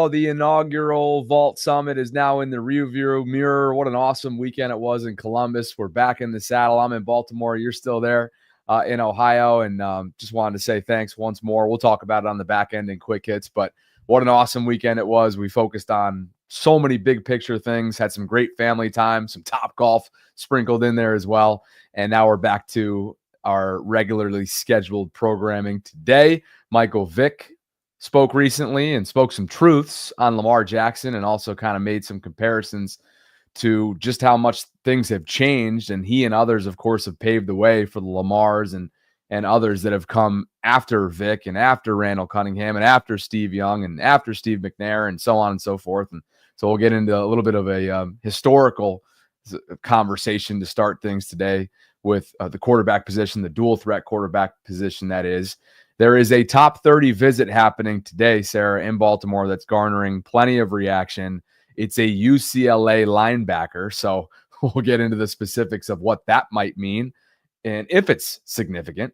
Oh, the inaugural Vault Summit is now in the rearview mirror. What an awesome weekend it was in Columbus. We're back in the saddle. I'm in Baltimore. You're still there in Ohio. And just wanted to say thanks once more. We'll talk about it on the back end in quick hits. But what an awesome weekend it was. We focused on so many big picture things, had some great family time, some top golf sprinkled in there as well. And now we're back to our regularly scheduled programming today. Michael Vick spoke recently and spoke some truths on Lamar Jackson, and also kind of made some comparisons to just how much things have changed. And he and others, of course, have paved the way for the Lamars and others that have come after Vick and after Randall Cunningham and after Steve Young and after Steve McNair and so on and so forth. And so we'll get into a little bit of a historical conversation to start things today with the quarterback position, the dual threat quarterback position, that is. There is a top 30 visit happening today, Sarah, in Baltimore that's garnering plenty of reaction. It's a UCLA linebacker, so we'll get into the specifics of what that might mean and if it's significant.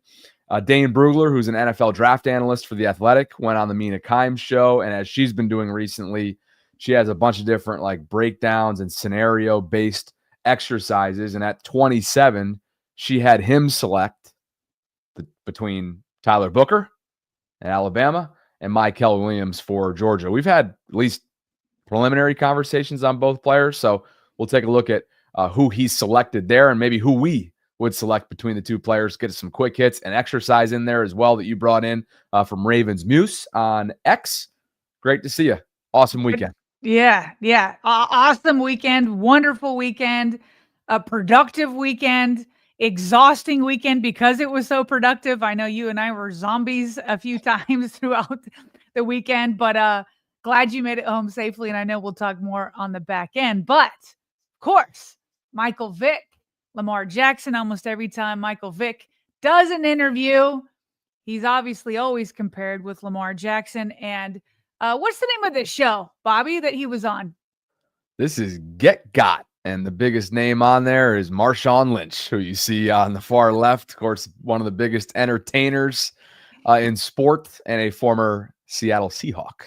Dane Brugler, who's an NFL draft analyst for The Athletic, went on the Mina Kimes show, and as she's been doing recently, she has a bunch of different like breakdowns and scenario-based exercises, and at 27, she had him select between Tyler Booker in Alabama and Michael Williams for Georgia. We've had at least preliminary conversations on both players, so we'll take a look at who he selected there and maybe who we would select between the two players. Get some quick hits and exercise in there as well that you brought in from Ravens Muse on X. Great to see you. Awesome weekend. Yeah. Awesome weekend. Wonderful weekend. A productive weekend. Exhausting weekend because it was so productive. I know you and I were zombies a few times throughout the weekend, but glad you made it home safely. And I know we'll talk more on the back end. But of course, Michael Vick, Lamar Jackson, almost every time Michael Vick does an interview, he's obviously always compared with Lamar Jackson. And what's the name of this show, Bobby, that he was on? This is Get Got. And the biggest name on there is Marshawn Lynch, who you see on the far left. Of course, one of the biggest entertainers in sport and a former Seattle Seahawk.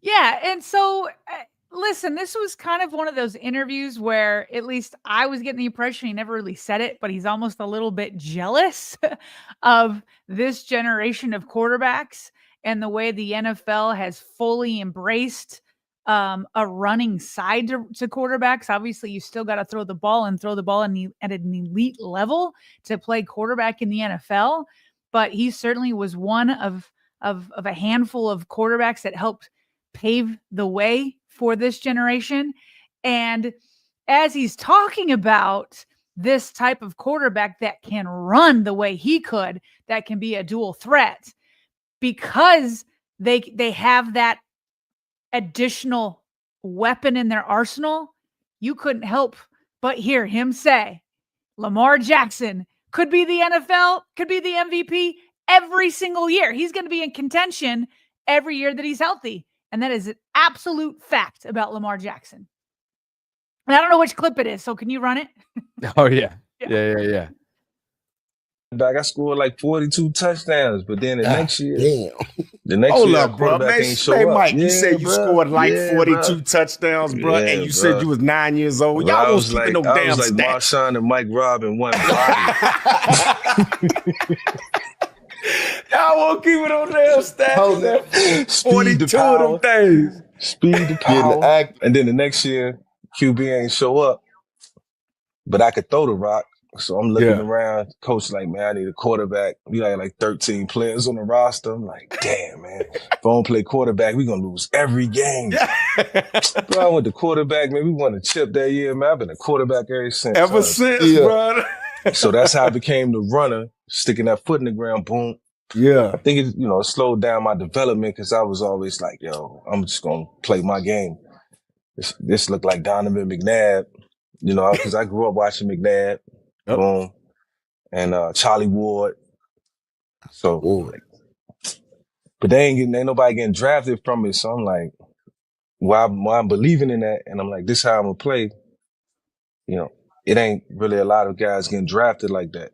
Yeah. And so, listen, this was kind of one of those interviews where at least I was getting the impression he never really said it, but he's almost a little bit jealous of this generation of quarterbacks and the way the NFL has fully embraced a running side to quarterbacks. Obviously, you still got to throw the ball at an elite level to play quarterback in the NFL. But he certainly was one of a handful of quarterbacks that helped pave the way for this generation. And as he's talking about this type of quarterback that can run the way he could, that can be a dual threat, because they have that additional weapon in their arsenal, you couldn't help but hear him say Lamar Jackson could be the NFL, could be the MVP every single year. He's going to be in contention every year that he's healthy. And that is an absolute fact about Lamar Jackson. And I don't know which clip it is, so can you run it? Oh, yeah. Yeah. Back, I scored like 42 touchdowns, but then the next year, Hold up, bro, man. Hey, Mike, you said you scored like 42 touchdowns, bro, and you said you was 9 years old. Bro, Y'all was keeping no damn I was like stats. Marshawn and Mike Robb in one body. Y'all won't keep it on damn stats. 42 of them things. Speed to power. And then the next year, QB ain't show up, but I could throw the rock. So I'm looking around, coach like, man, I need a quarterback. We got like 13 players on the roster. I'm like, damn, man, if I don't play quarterback, we're going to lose every game. Bro, I went to quarterback, man. We won a chip that year, man. I've been a quarterback ever since. Bro. So that's how I became the runner, sticking that foot in the ground, boom. Yeah. I think it, slowed down my development because I was always like, yo, I'm just going to play my game. This looked like Donovan McNabb, because I grew up watching McNabb. Boom. And Charlie Ward. So, but ain't nobody getting drafted from it. So I'm like, while I'm believing in that, and I'm like, this is how I'm gonna play. It ain't really a lot of guys getting drafted like that.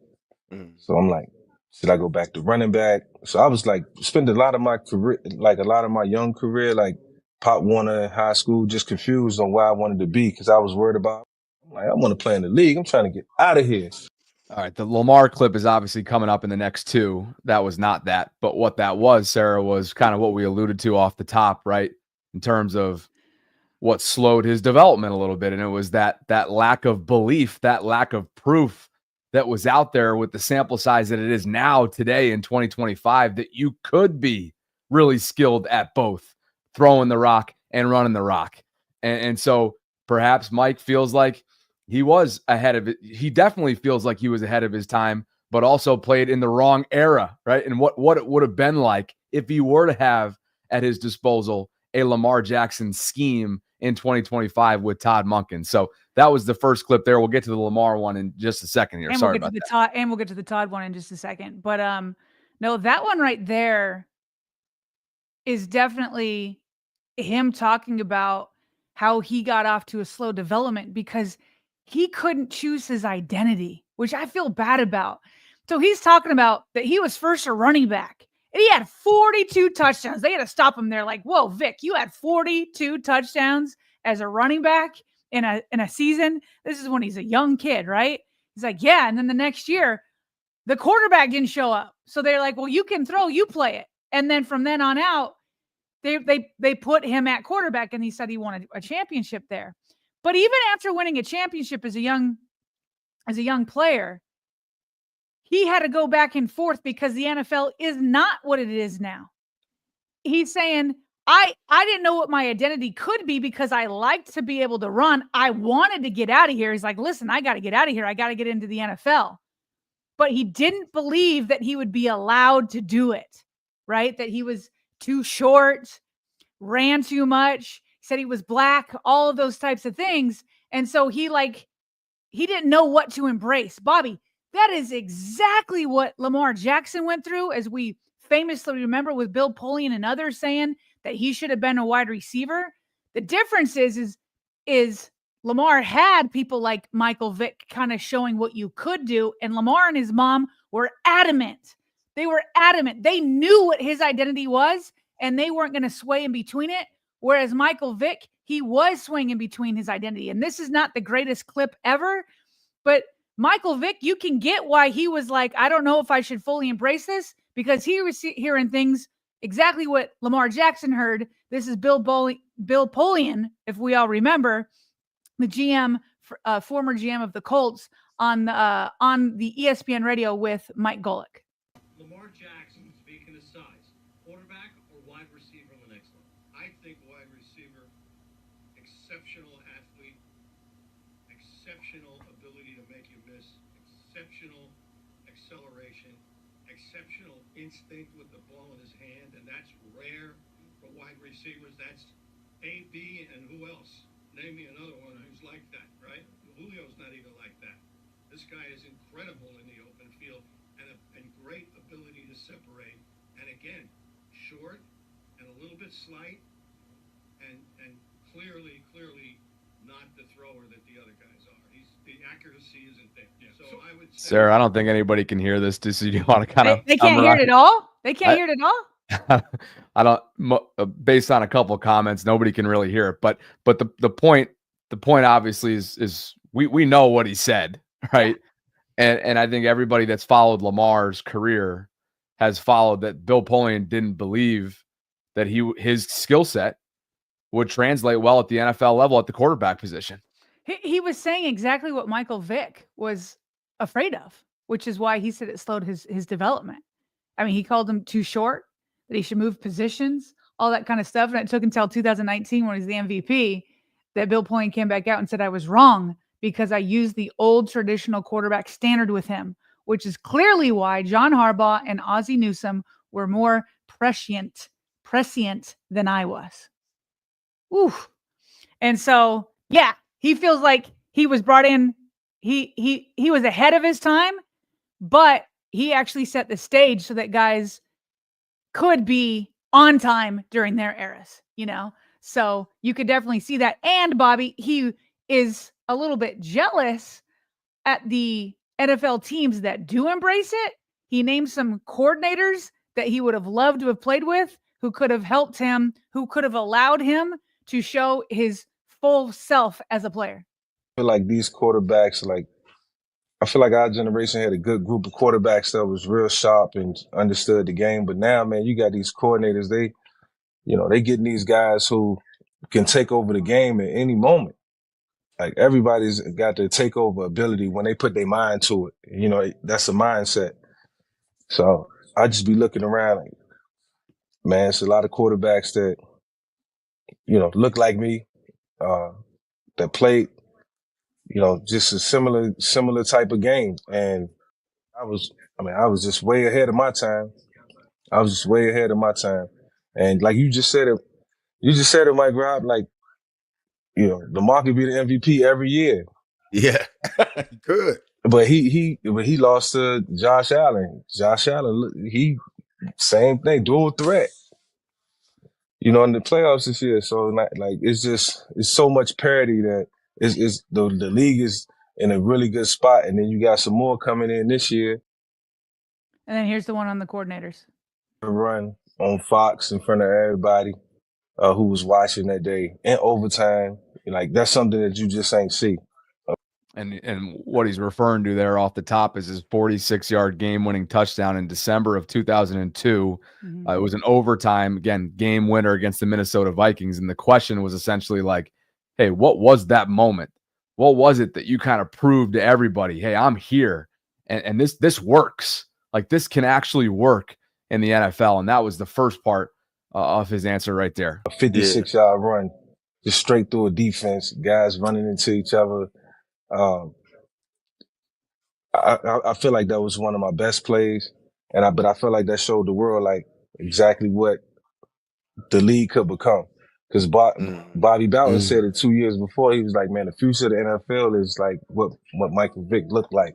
So I'm like, should I go back to running back? So I was like, spend a lot of my career, like a lot of my young career, like Pop Warner in high school, just confused on where I wanted to be because I was worried about, I want to play in the league. I'm trying to get out of here. All right, the Lamar clip is obviously coming up in the next two. That was not that. But what that was, Sarah, was kind of what we alluded to off the top, right? In terms of what slowed his development a little bit. And it was that lack of belief, that lack of proof that was out there with the sample size that it is now today in 2025, that you could be really skilled at both throwing the rock and running the rock. And so perhaps Mike feels like he was ahead of it. He definitely feels like he was ahead of his time, but also played in the wrong era, right? And what it would have been like if he were to have at his disposal a Lamar Jackson scheme in 2025 with Todd Monken. So that was the first clip there. We'll get to the Lamar one in just a second here. And Sorry we'll about that. And we'll get to the Todd one in just a second. But no, that one right there is definitely him talking about how he got off to a slow development because he couldn't choose his identity, which I feel bad about. So he's talking about that he was first a running back and he had 42 touchdowns. They had to stop him there like, whoa, Vic, you had 42 touchdowns as a running back in a season. This is when he's a young kid, right? He's like, yeah. And then the next year, the quarterback didn't show up. So they're like, well, you can throw, you play it. And then from then on out, they put him at quarterback and he said he wanted a championship there. But even after winning a championship as a young player, he had to go back and forth because the NFL is not what it is now. He's saying, I didn't know what my identity could be because I liked to be able to run. I wanted to get out of here. He's like, listen, I got to get out of here. I got to get into the NFL. But he didn't believe that he would be allowed to do it, right? That he was too short, ran too much, said he was black, all of those types of things. And so he didn't know what to embrace. Bobby, that is exactly what Lamar Jackson went through, as we famously remember with Bill Polian and others saying that he should have been a wide receiver. The difference is Lamar had people like Michael Vick kind of showing what you could do. And Lamar and his mom were adamant. They were adamant. They knew what his identity was, and they weren't going to sway in between it. Whereas Michael Vick, he was swinging between his identity. And this is not the greatest clip ever, but Michael Vick, you can get why he was like, I don't know if I should fully embrace this, because he was hearing things exactly what Lamar Jackson heard. This is Bill Polian, if we all remember, the GM, former GM of the Colts, on the ESPN radio with Mike Golick. Lamar Jackson, speaking of size, quarterback or wide receiver on the next level? I think wide receiver, exceptional athlete, exceptional ability to make you miss, exceptional acceleration, exceptional instinct with the ball in his hand, and that's rare for wide receivers. That's AB and who else? Name me another one who's like that, right? Julio's not even like that. This guy is incredible in the open field and great ability to separate. And again, short and a little bit slight and clearly not the thrower that the other guys are. The accuracy isn't there. Yeah. So I would say, Sarah, I don't think anybody can hear this. Just so you want to kind of they can't hear it at all? They can't hear it at all? I don't, based on a couple of comments, nobody can really hear it, but the point obviously is we know what he said, right? Yeah. And I think everybody that's followed Lamar's career has followed that Bill Polian didn't believe that his skill set would translate well at the NFL level at the quarterback position. He was saying exactly what Michael Vick was afraid of, which is why he said it slowed his development. I mean, he called him too short, that he should move positions, all that kind of stuff. And it took until 2019 when he was the MVP that Bill Polian came back out and said I was wrong because I used the old traditional quarterback standard with him, which is clearly why John Harbaugh and Ozzie Newsome were more prescient than I was. Oof. And so, yeah, he feels like he was brought in. He was ahead of his time, but he actually set the stage so that guys could be on time during their eras, you know? So you could definitely see that. And Bobby, he is a little bit jealous at the NFL teams that do embrace it. He named some coordinators that he would have loved to have played with who could have helped him, who could have allowed him to show his full self as a player? I feel like these quarterbacks, I feel like our generation had a good group of quarterbacks that was real sharp and understood the game. But now, man, you got these coordinators, they getting these guys who can take over the game at any moment. Like, everybody's got their takeover ability when they put their mind to it. That's a mindset. So I just be looking around like, man, it's a lot of quarterbacks that, look like me, that played, just a similar type of game. And I was just way ahead of my time. And like you just said it, Mike Rob, like, Lamar could be the MVP every year. Yeah, good. But he lost to Josh Allen. Josh Allen, he same thing, dual threat. In the playoffs this year. So it's so much parity that the league is in a really good spot, and then you got some more coming in this year. And then here's the one on the coordinators. Run on Fox in front of everybody who was watching that day in overtime. Like, that's something that you just ain't see. And what he's referring to there off the top is his 46-yard game-winning touchdown in December of 2002. Mm-hmm. It was an overtime, again, game winner against the Minnesota Vikings. And the question was essentially like, hey, what was that moment? What was it that you kind of proved to everybody, hey, I'm here, and this works. Like, this can actually work in the NFL. And that was the first part of his answer right there. A 56-yard run, just straight through a defense, guys running into each other. I feel like that was one of my best plays, but I feel like that showed the world like exactly what the league could become. Because Bobby Bowden said it 2 years before. He was like, "Man, the future of the NFL is like what Michael Vick looked like."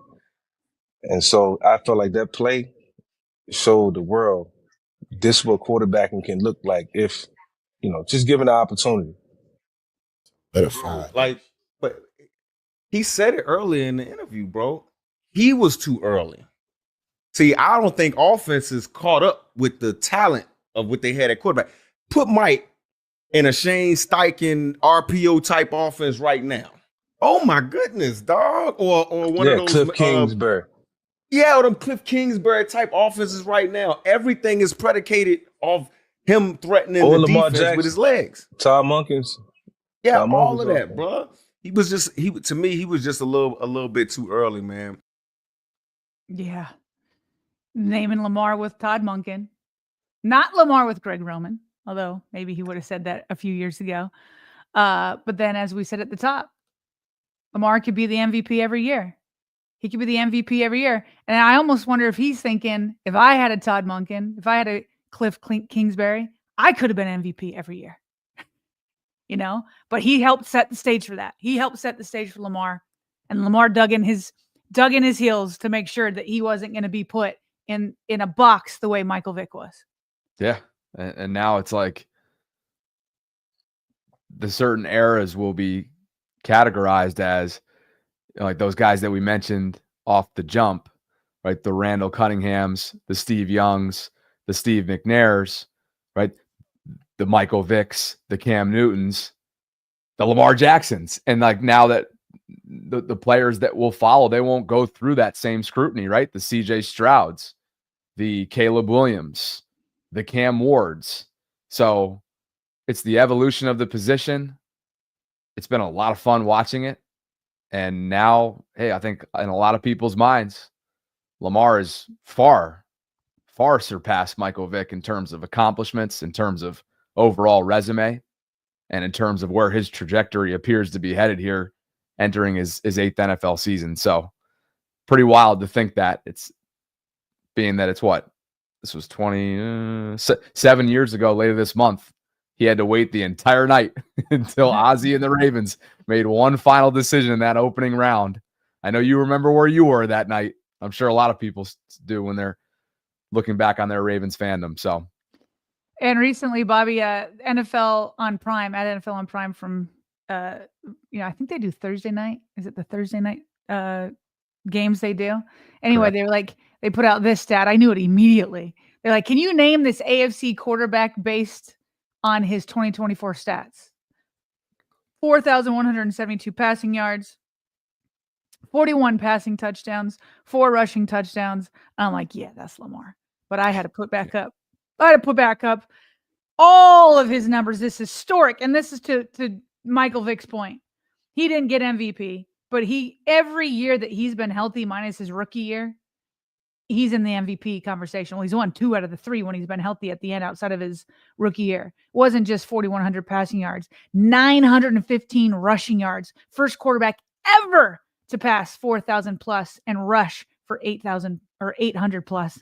And so I felt like that play showed the world this is what quarterbacking can look like if just given the opportunity. But he said it earlier in the interview, bro. He was too early. See, I don't think offenses caught up with the talent of what they had at quarterback. Put Mike in a Shane Steichen RPO type offense right now. Oh my goodness, dog. Or one of those Cliff Kingsbury. Or them Cliff Kingsbury type offenses right now. Everything is predicated off him threatening the Lamar defense Jackson, with his legs. Todd Munkins. Yeah, all of that, bro. He was just a little bit too early, man. Yeah. Naming Lamar with Todd Monken. Not Lamar with Greg Roman, although maybe he would have said that a few years ago. But then, as we said at the top, Lamar could be the MVP every year. He could be the MVP every year. And I almost wonder if he's thinking, if I had a Todd Monken, if I had a Cliff Kingsbury, I could have been MVP every year. But he helped set the stage for that. He helped set the stage for Lamar, and Lamar dug in his heels to make sure that he wasn't going to be put in a box the way Michael Vick was. Yeah. And now it's like the certain eras will be categorized as like those guys that we mentioned off the jump, right? The Randall Cunninghams, the Steve Youngs, the Steve McNairs, right? The Michael Vicks, the Cam Newtons, the Lamar Jacksons. And like now that the players that will follow, they won't go through that same scrutiny, right? The CJ Strouds, the Caleb Williams, the Cam Wards. So it's the evolution of the position. It's been a lot of fun watching it. And now, hey, I think in a lot of people's minds, Lamar is far, far surpassed Michael Vick in terms of accomplishments, in terms of overall resume, and in terms of where his trajectory appears to be headed here, entering his 8th NFL season. So pretty wild to think that this was 27 years ago, later this month. He had to wait the entire night until Ozzie and the Ravens made one final decision in that opening round. I know you remember where you were that night. I'm sure a lot of people do when they're looking back on their Ravens fandom. So, and recently, Bobby, NFL on Prime from, I think they do Thursday night. Is it the Thursday night games they do? Anyway, Correct. They put out this stat. I knew it immediately. They're like, can you name this AFC quarterback based on his 2024 stats? 4,172 passing yards, 41 passing touchdowns, 4 rushing touchdowns. And I'm like, yeah, that's Lamar. But I had to put back up. All of his numbers. This is historic. And this is to Michael Vick's point. He didn't get MVP, but every year that he's been healthy, minus his rookie year, he's in the MVP conversation. Well, he's won 2 out of the 3 when he's been healthy at the end outside of his rookie year. It wasn't just 4,100 passing yards, 915 rushing yards. First quarterback ever to pass 4,000 plus and rush for 8,000 or 800 plus.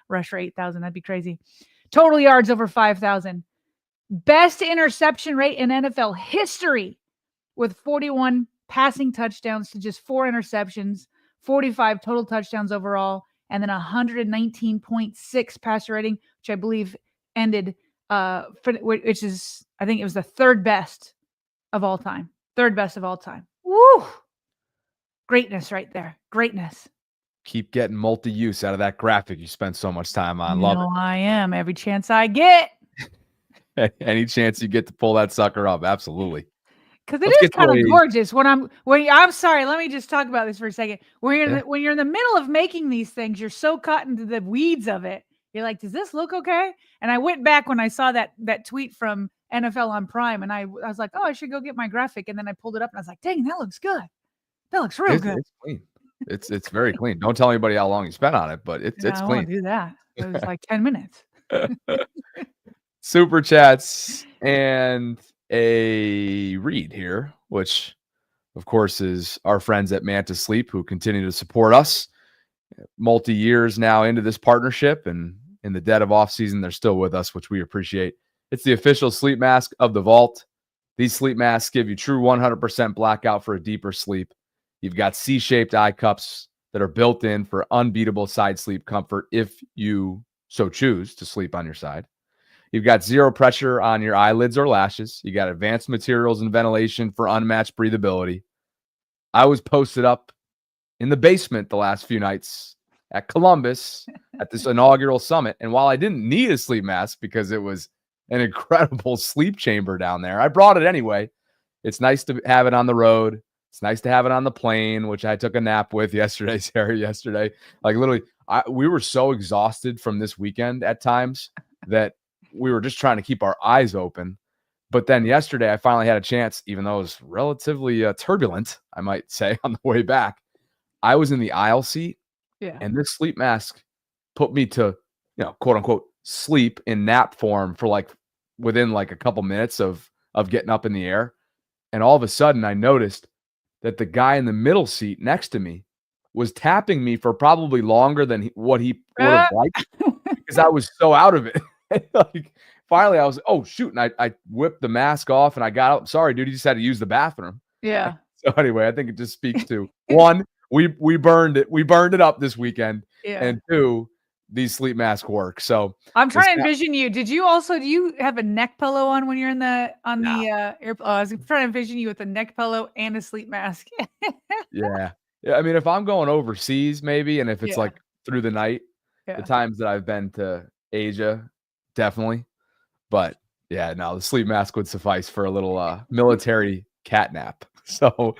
Rush for 8,000. That'd be crazy. Total yards over 5,000. Best interception rate in NFL history with 41 passing touchdowns to just 4 interceptions, 45 total touchdowns overall, and then 119.6 passer rating, which I believe ended, which is, I think it was the third best of all time. Woo! Greatness right there. Greatness. Keep getting multi-use out of that graphic you spent so much time on. Love it. I am. Every chance I get. Any chance you get to pull that sucker up. Absolutely. Because it is kind of gorgeous I'm sorry, let me just talk about this for a second. When you're in the middle of making these things, you're so caught into the weeds of it. You're like, does this look okay? And I went back when I saw that tweet from NFL on Prime, and I was like, oh, I should go get my graphic. And then I pulled it up and I was like, dang, that looks good. That looks real good. It's clean. It's very clean. Don't tell anybody how long you spent on it, but it's clean. I won't do that. It was like 10 minutes. Super chats and a read here, which of course is our friends at Manta Sleep who continue to support us multi-years now into this partnership, and in the dead of offseason they're still with us, which we appreciate. It's the official sleep mask of the Vault. These sleep masks give you true 100% blackout for a deeper sleep. You've got C-shaped eye cups that are built in for unbeatable side sleep comfort if you so choose to sleep on your side. You've got zero pressure on your eyelids or lashes. You got advanced materials and ventilation for unmatched breathability. I was posted up in the basement the last few nights at Columbus at this inaugural summit. And while I didn't need a sleep mask because it was an incredible sleep chamber down there, I brought it anyway. It's nice to have it on the road. It's nice to have it on the plane, which I took a nap with yesterday, Sarah, Like literally, we were so exhausted from this weekend at times that we were just trying to keep our eyes open. But then yesterday, I finally had a chance, even though it was relatively turbulent, I might say, on the way back. I was in the aisle seat, and this sleep mask put me to, quote unquote, sleep in nap form for within a couple minutes of getting up in the air. And all of a sudden, I noticed that the guy in the middle seat next to me was tapping me for probably longer than what he would have liked because I was so out of it. Finally, I was, oh, shoot. And I whipped the mask off and I got out. Sorry, dude. He just had to use the bathroom. Yeah. So anyway, I think it just speaks to one, we burned it. We burned it up this weekend. Yeah. And 2, these sleep masks work. So I'm trying to envision you. Do you have a neck pillow on when you're in the airplane? I was trying to envision you with a neck pillow and a sleep mask. Yeah. I mean, if I'm going overseas, maybe, and if it's through the night, the times that I've been to Asia, definitely. But yeah, no, the sleep mask would suffice for a little military cat nap. So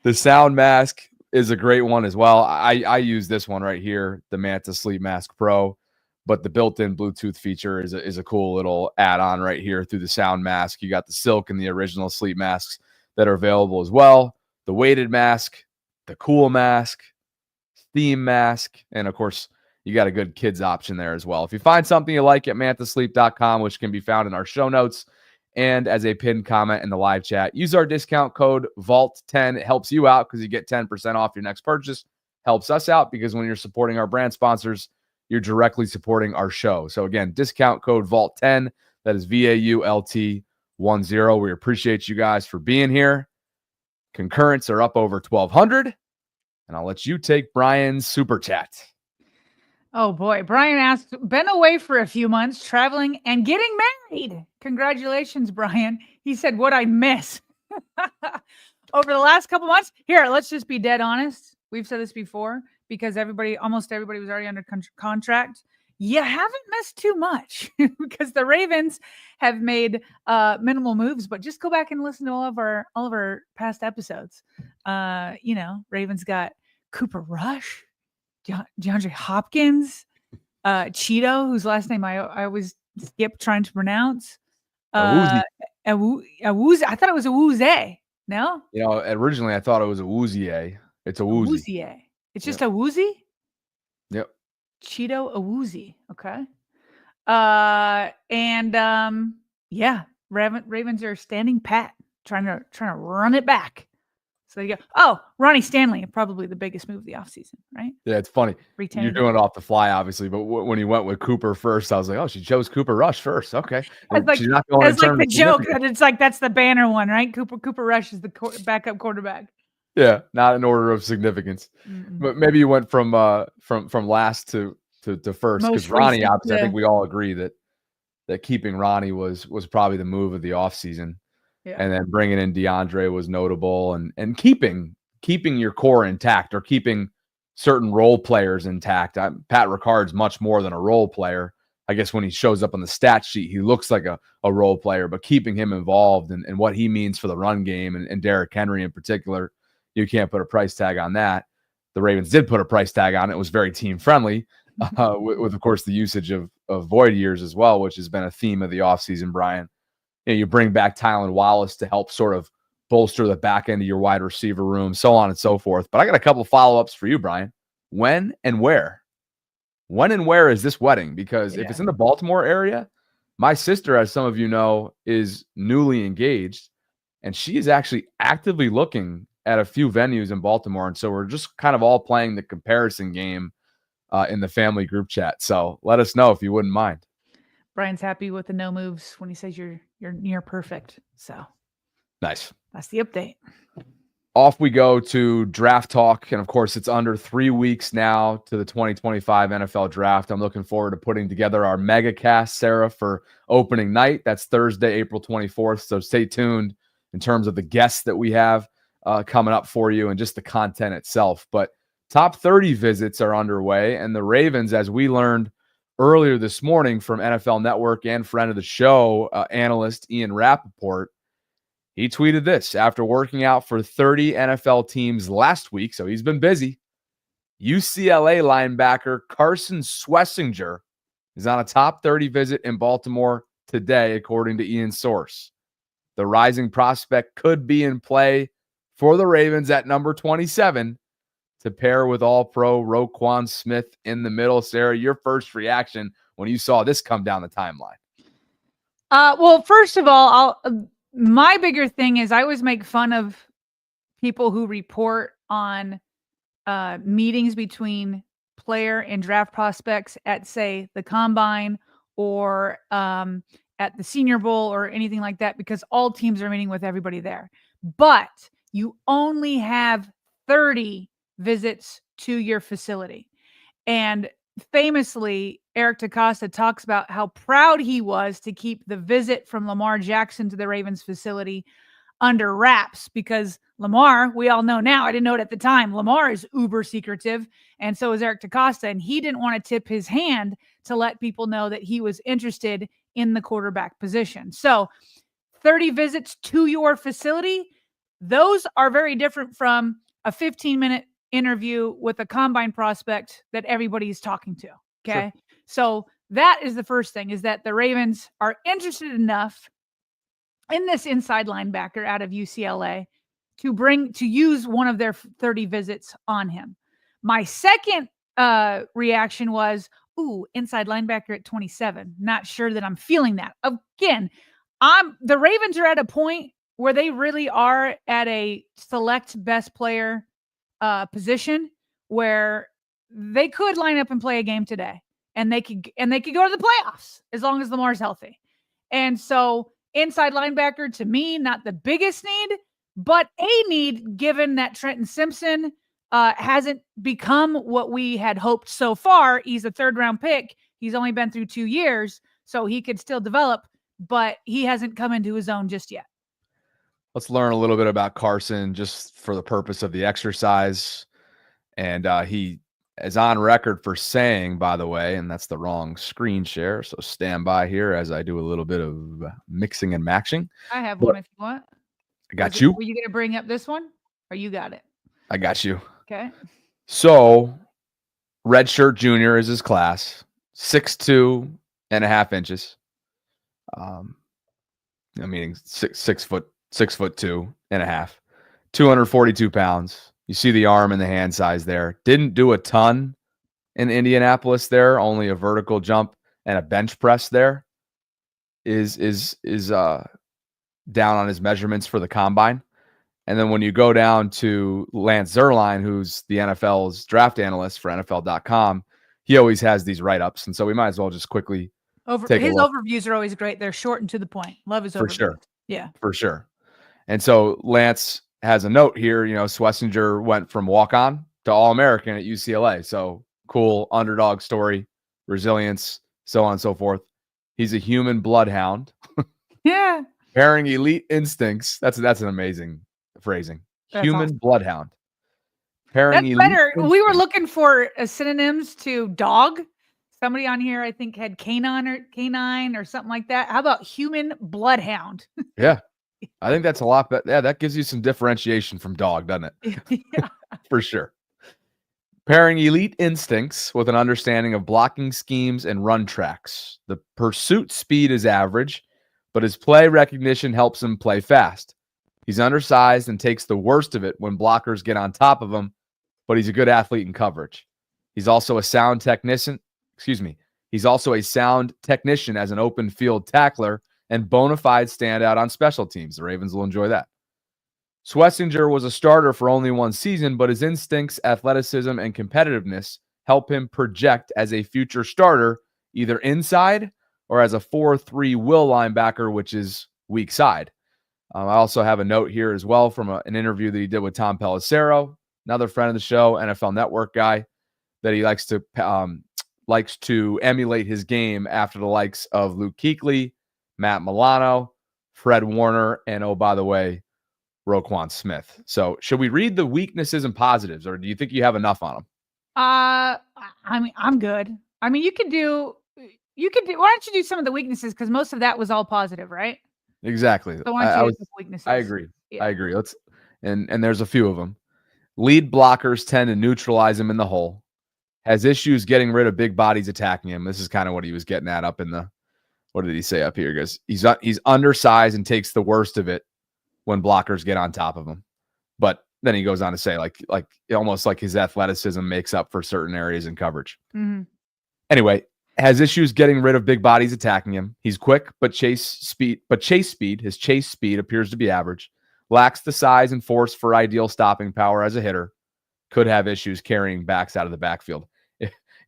the sound mask is a great one as well. I use this one right here, the Manta Sleep Mask Pro, but the built-in Bluetooth feature is a cool little add-on right here through the sound mask. You got the silk and the original sleep masks that are available as well. The weighted mask, the cool mask, steam mask, and of course, you got a good kids option there as well. If you find something you like at mantasleep.com, which can be found in our show notes and as a pinned comment in the live chat, use our discount code VAULT10. It helps you out because you get 10% off your next purchase. Helps us out because when you're supporting our brand sponsors, you're directly supporting our show. So again, discount code VAULT10. That is VAULT10. We appreciate you guys for being here. Concurrents are up over 1,200. And I'll let you take Brian's super chat. Oh boy. Brian asked, been away for a few months, traveling and getting married. Congratulations, Brian. He said, what'd I miss? Over the last couple months? Here, let's just be dead honest. We've said this before because almost everybody was already under contract. you haven't missed too much because the Ravens have made minimal moves, but just go back and listen to all of our past episodes. Ravens got Cooper Rush, DeAndre Hopkins, Cheeto, whose last name I always skip trying to pronounce. Awuzie. Awuzie. I thought it was Awuzie. No? Originally I thought it was Awuzie. It's Awuzie. Awuzie. It's just Awuzie? Yep. Cheeto Awuzie. Okay. Ravens are standing pat, trying to run it back. So you go, oh, Ronnie Stanley, probably the biggest move of the offseason, right? Yeah, it's funny. You're doing it off the fly, obviously, but when you went with Cooper first, I was like, oh, she chose Cooper Rush first. Okay. She's not going to like the joke that it's like that's the banner one, right? Cooper Rush is the backup quarterback. Yeah, not in order of significance. Mm-mm. But maybe you went from last to first, because Ronnie, obviously, I think we all agree that keeping Ronnie was probably the move of the offseason. Yeah. And then bringing in DeAndre was notable, and keeping your core intact, or keeping certain role players intact. Pat Ricard's much more than a role player. I guess when he shows up on the stat sheet, he looks like a role player, but keeping him involved and what he means for the run game and Derrick Henry in particular, you can't put a price tag on that. The Ravens did put a price tag on it. It was very team friendly, with of course the usage of void years as well, which has been a theme of the offseason, Brian. You bring back Tylan Wallace to help sort of bolster the back end of your wide receiver room, so on and so forth. But I got a couple follow-ups for you, Brian. When and where? When and where is this wedding? Because if it's in the Baltimore area, my sister, as some of you know, is newly engaged, and she is actually actively looking at a few venues in Baltimore. And so we're just kind of all playing the comparison game in the family group chat. So let us know if you wouldn't mind. Brian's happy with the no moves when he says you're near perfect. So nice. That's the update. Off we go to draft talk. And of course, it's under 3 weeks now to the 2025 NFL draft. I'm looking forward to putting together our mega cast, Sarah, for opening night. That's Thursday, April 24th. So stay tuned in terms of the guests that we have coming up for you and just the content itself. But top 30 visits are underway. And the Ravens, as we learned earlier this morning from NFL Network and friend of the show, analyst Ian Rappaport, he tweeted this after working out for 30 NFL teams last week. So he's been busy. UCLA linebacker Carson Swessinger is on a top 30 visit in Baltimore today, according to Ian's source. The rising prospect could be in play for the Ravens at number 27 to pair with All-Pro Roquan Smith in the middle. Sarah, your first reaction when you saw this come down the timeline? Well, first of all, my bigger thing is I always make fun of people who report on meetings between player and draft prospects at, say, the Combine or at the Senior Bowl or anything like that, because all teams are meeting with everybody there. But you only have 30 visits to your facility. And famously, Eric DeCosta talks about how proud he was to keep the visit from Lamar Jackson to the Ravens facility under wraps, because Lamar, we all know now, I didn't know it at the time, Lamar is uber secretive, and so is Eric DeCosta, and he didn't want to tip his hand to let people know that he was interested in the quarterback position. So 30 visits to your facility, those are very different from a 15-minute interview with a Combine prospect that everybody's talking to. Okay. Sure. So that is the first thing, is that the Ravens are interested enough in this inside linebacker out of UCLA to use one of their 30 visits on him. My second reaction was, inside linebacker at 27. Not sure that I'm feeling that. Again, the Ravens are at a point where they really are at a select best player position where they could line up and play a game today, and they could go to the playoffs as long as Lamar's healthy. And so inside linebacker, to me, not the biggest need, but a need, given that Trenton Simpson hasn't become what we had hoped so far. He's a third-round pick. He's only been through 2 years, so he could still develop, but he hasn't come into his own just yet. Let's learn a little bit about Carson just for the purpose of the exercise. And he is on record for saying, by the way, and that's the wrong screen share, so stand by here as I do a little bit of mixing and matching. I have one if you want. I got you. Were you going to bring up this one? Or you got it? I got you. Okay. So, redshirt junior is his class, 6'2.5 inches. Meaning 6'2.5", 242 pounds. You see the arm and the hand size there. Didn't do a ton in Indianapolis there, only a vertical jump and a bench press there is down on his measurements for the combine. And then when you go down to Lance Zierlein, who's the NFL's draft analyst for NFL.com, he always has these write-ups. And so we might as well just quickly take his a look. overviews are always great. They're short and to the point. Love his overviews. For sure. Yeah. For sure. And so Lance has a note here, Schlesinger went from walk-on to All-American at UCLA. So cool underdog story, resilience, so on and so forth. He's a human bloodhound. Yeah. Pairing elite instincts. That's an amazing phrasing. That's Human awesome. bloodhound. Pairing That's elite better. We were instincts. looking for synonyms to dog. Somebody on here, I think, had canine or something like that. How about human bloodhound? Yeah. I think that's a lot better. Yeah, that gives you some differentiation from dog, doesn't it? Yeah. For sure. Pairing elite instincts with an understanding of blocking schemes and run tracks. The pursuit speed is average, but his play recognition helps him play fast. He's undersized and takes the worst of it when blockers get on top of him, but he's a good athlete in coverage. He's also a sound technician. He's also a sound technician as an open field tackler and bona fide standout on special teams. The Ravens will enjoy that. Schlesinger was a starter for only one season, but his instincts, athleticism, and competitiveness help him project as a future starter, either inside or as a 4-3 will linebacker, which is weak side. I also have a note here as well from an interview that he did with Tom Pelissero, another friend of the show, NFL Network guy, that he likes to emulate his game after the likes of Luke Kuechly, Matt Milano, Fred Warner, and, oh, by the way, Roquan Smith. So should we read the weaknesses and positives, or do you think you have enough on them? I mean, I'm good. I mean, you could do, why don't you do some of the weaknesses? Because most of that was all positive, right? Exactly. So why don't you do the weaknesses? I agree. Yeah. I agree. And there's a few of them. Lead blockers tend to neutralize him in the hole. Has issues getting rid of big bodies attacking him. This is kind of what he was getting at up in the, what did he say up here? Because he's undersized and takes the worst of it when blockers get on top of him. But then he goes on to say, like almost like his athleticism makes up for certain areas in coverage. Mm-hmm. Anyway, has issues getting rid of big bodies attacking him. He's quick, but his chase speed appears to be average. Lacks the size and force for ideal stopping power as a hitter. Could have issues carrying backs out of the backfield.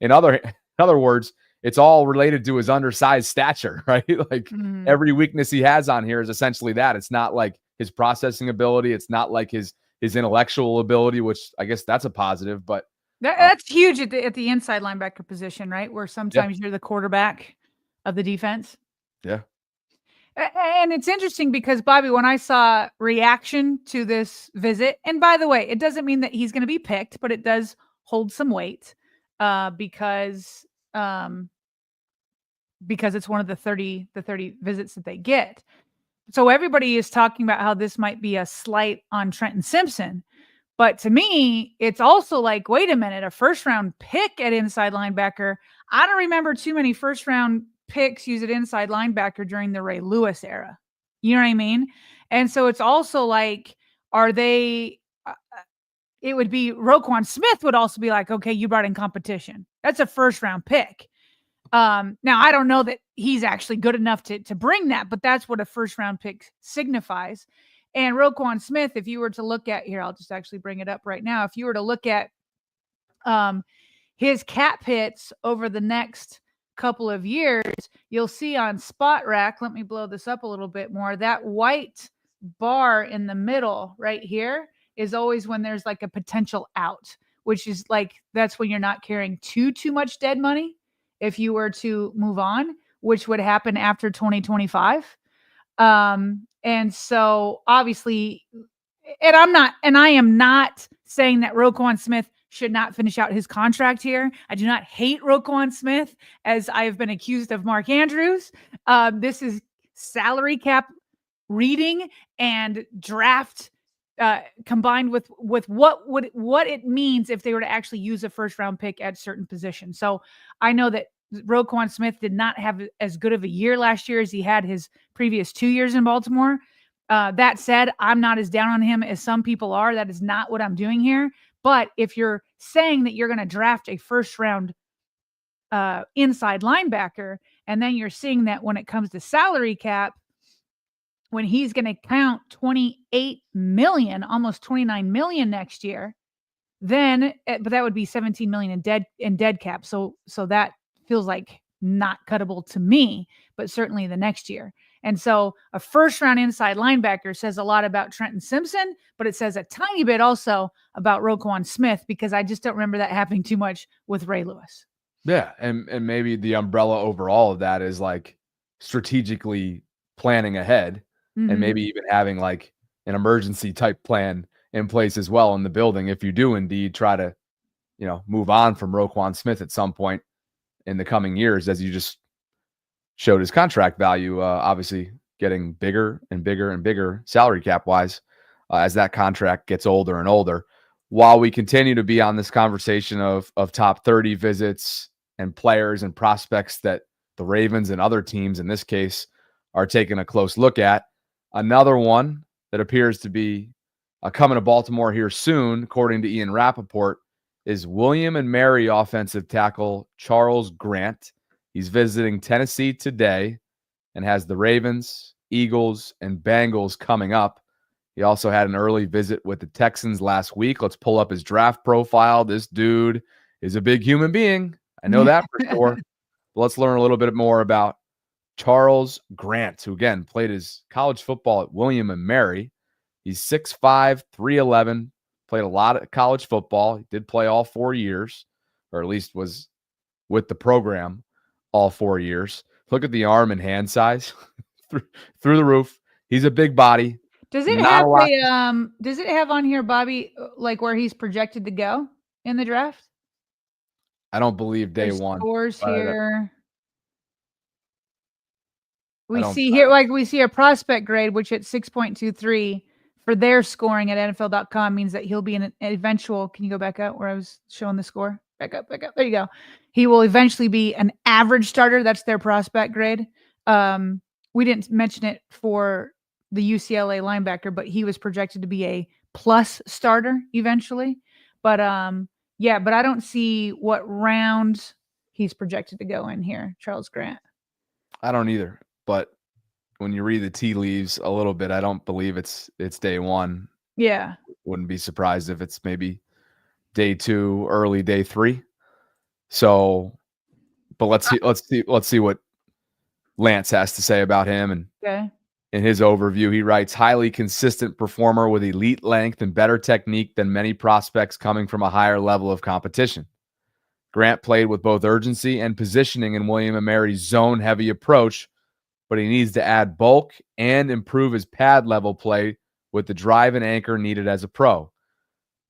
In other words, it's all related to his undersized stature, right? Like every weakness he has on here is essentially that. It's not like his processing ability. It's not like his intellectual ability, which I guess that's a positive, but that's huge at the inside linebacker position, right? Where sometimes you're the quarterback of the defense. Yeah. And it's interesting because, Bobby, when I saw reaction to this visit, and by the way, it doesn't mean that he's going to be picked, but it does hold some weight because it's one of the 30 visits that they get. So everybody is talking about how this might be a slight on Trenton Simpson. But to me, it's also like, wait a minute, a first-round pick at inside linebacker. I don't remember too many first-round picks used at inside linebacker during the Ray Lewis era. You know what I mean? And so it's also like, are they it would be Roquan Smith would also be like, okay, you brought in competition. That's a first-round pick. Now, I don't know that he's actually good enough to bring that, but that's what a first-round pick signifies. And Roquan Smith, if you were to look at here, I'll just actually bring it up right now. If you were to look at his cap hits over the next couple of years, you'll see on Spot Rack, let me blow this up a little bit more, that white bar in the middle right here is always when there's like a potential out, which is like, that's when you're not carrying too much dead money if you were to move on, which would happen after 2025. And so obviously, and I am not saying that Roquan Smith should not finish out his contract here. I do not hate Roquan Smith, as I have been accused of Mark Andrews. This is salary cap reading and draft combined with what it means if they were to actually use a first round pick at certain positions. So I know that Roquan Smith did not have as good of a year last year as he had his previous 2 years in Baltimore. That said, I'm not as down on him as some people are. That is not what I'm doing here. But if you're saying that you're going to draft a first round inside linebacker, and then you're seeing that when it comes to salary cap, when he's going to count 28 million, almost 29 million next year, then, but that would be 17 million in dead cap. So that feels like not cuttable to me, but certainly the next year. And so a first round inside linebacker says a lot about Trenton Simpson, but it says a tiny bit also about Roquan Smith, because I just don't remember that happening too much with Ray Lewis. Yeah. And maybe the umbrella over all of that is like strategically planning ahead, and maybe even having like an emergency type plan in place as well in the building if you do indeed try to, move on from Roquan Smith at some point in the coming years, as you just showed his contract value, obviously getting bigger and bigger and bigger salary cap wise as that contract gets older and older. While we continue to be on this conversation of top 30 visits and players and prospects that the Ravens and other teams in this case are taking a close look at, another one that appears to be coming to Baltimore here soon, according to Ian Rappaport, is William and Mary offensive tackle Charles Grant. He's visiting Tennessee today and has the Ravens, Eagles, and Bengals coming up. He also had an early visit with the Texans last week. Let's pull up his draft profile. This dude is a big human being. I know that for sure. But let's learn a little bit more about Charles Grant, who, again, played his college football at William and Mary. He's 6'5", 311, played a lot of college football. He did play all 4 years, or at least was with the program all 4 years. Look at the arm and hand size through the roof. He's a big body. Does it have on here, Bobby, like where he's projected to go in the draft? I don't believe day one. Scores here. We see a prospect grade, which at 6.23 for their scoring at NFL.com means that he'll be an eventual. Can you go back up where I was showing the score? Back up. There you go. He will eventually be an average starter. That's their prospect grade. We didn't mention it for the UCLA linebacker, but he was projected to be a plus starter eventually. But but I don't see what round he's projected to go in here, Charles Grant. I don't either. But when you read the tea leaves a little bit, I don't believe it's day one. Yeah. Wouldn't be surprised if it's maybe day 2, early day 3. So, but let's see what Lance has to say about him. And okay. In his overview, he writes, highly consistent performer with elite length and better technique than many prospects coming from a higher level of competition. Grant played with both urgency and positioning in William & Mary's zone-heavy approach, but he needs to add bulk and improve his pad level play with the drive and anchor needed as a pro.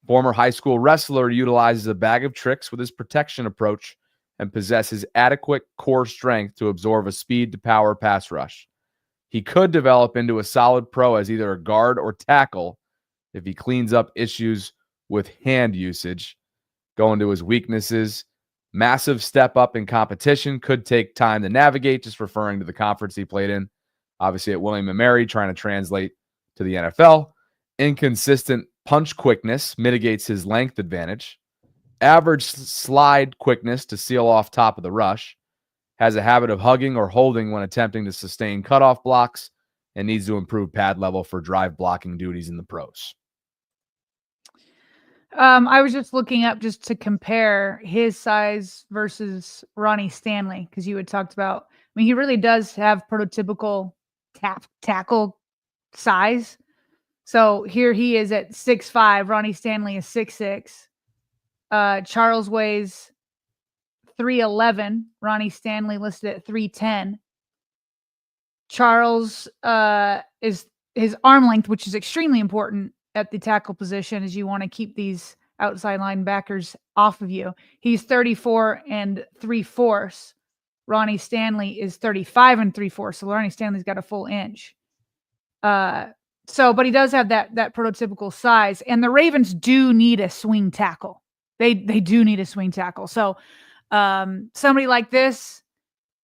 Former high school wrestler utilizes a bag of tricks with his protection approach and possesses adequate core strength to absorb a speed-to-power pass rush. He could develop into a solid pro as either a guard or tackle if he cleans up issues with hand usage. Going to his weaknesses, massive step up in competition, could take time to navigate, just referring to the conference he played in. Obviously at William & Mary, trying to translate to the NFL. Inconsistent punch quickness mitigates his length advantage. Average slide quickness to seal off top of the rush. Has a habit of hugging or holding when attempting to sustain cutoff blocks, and needs to improve pad level for drive blocking duties in the pros. I was just looking up just to compare his size versus Ronnie Stanley, because you had talked about, he really does have prototypical tackle size. So here he is at 6'5". Ronnie Stanley is 6'6". Charles weighs 311. Ronnie Stanley listed at 310. Charles is his arm length, which is extremely important at the tackle position, as you want to keep these outside linebackers off of you. He's 34 3/4. Ronnie Stanley is 35 3/4. So Ronnie Stanley's got a full inch. But he does have that prototypical size, and the Ravens do need a swing tackle. They do need a swing tackle. So somebody like this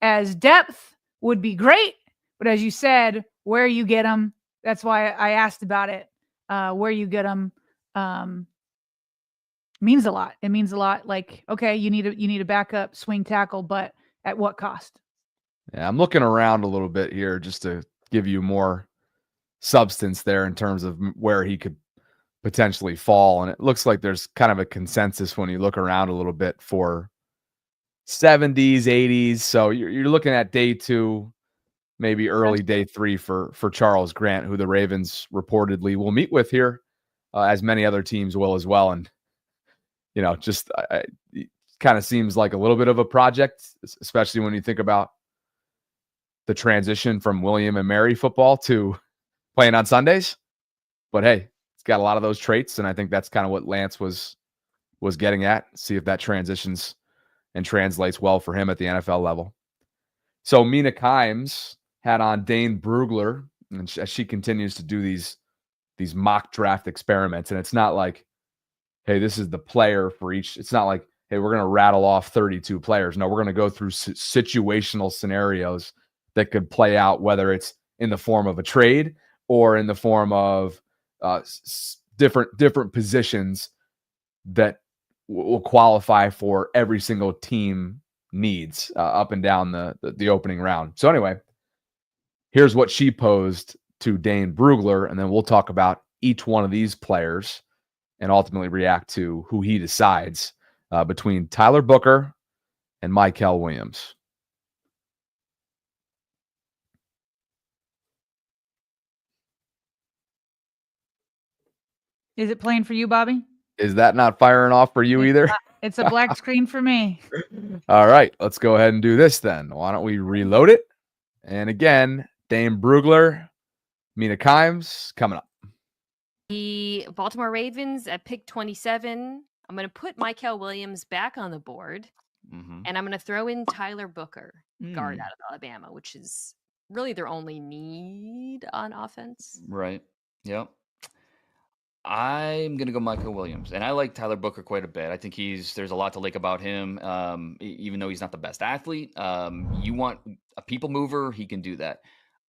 as depth would be great, but as you said, where you get them, that's why I asked about it. Where you get them means a lot. It means a lot. Like, okay, you need a backup swing tackle, but at what cost? Yeah, I'm looking around a little bit here just to give you more substance there in terms of where he could potentially fall. And it looks like there's kind of a consensus when you look around a little bit for 70s, 80s. So you're looking at day 2, maybe early day 3 for Charles Grant, who the Ravens reportedly will meet with here, as many other teams will as well. And, just it kind of seems like a little bit of a project, especially when you think about the transition from William and Mary football to playing on Sundays. But hey, it's got a lot of those traits, and I think that's kind of what Lance was getting at. See if that transitions and translates well for him at the NFL level. So Mina Kimes had on Dane Brugler, and as she continues to do these mock draft experiments, and it's not like, hey, this is the player for each. It's not like, hey, we're going to rattle off 32 players. No, we're going to go through situational scenarios that could play out, whether it's in the form of a trade or in the form of different positions that will qualify for every single team needs up and down the opening round. So anyway, here's what she posed to Dane Brugler, and then we'll talk about each one of these players and ultimately react to who he decides between Tyler Booker and Mykel Williams. Is it playing for you, Bobby? Is that not firing off for you either? It's a black screen for me. All right, let's go ahead and do this then. Why don't we reload it? And again, Dane Brugler, Mina Kimes coming up. The Baltimore Ravens at pick 27. I'm going to put Mykel Williams back on the board, and I'm going to throw in Tyler Booker, guard out of Alabama, which is really their only need on offense. Right. Yep. I'm going to go Mykel Williams, and I like Tyler Booker quite a bit. I think there's a lot to like about him, even though he's not the best athlete. You want a people mover, he can do that.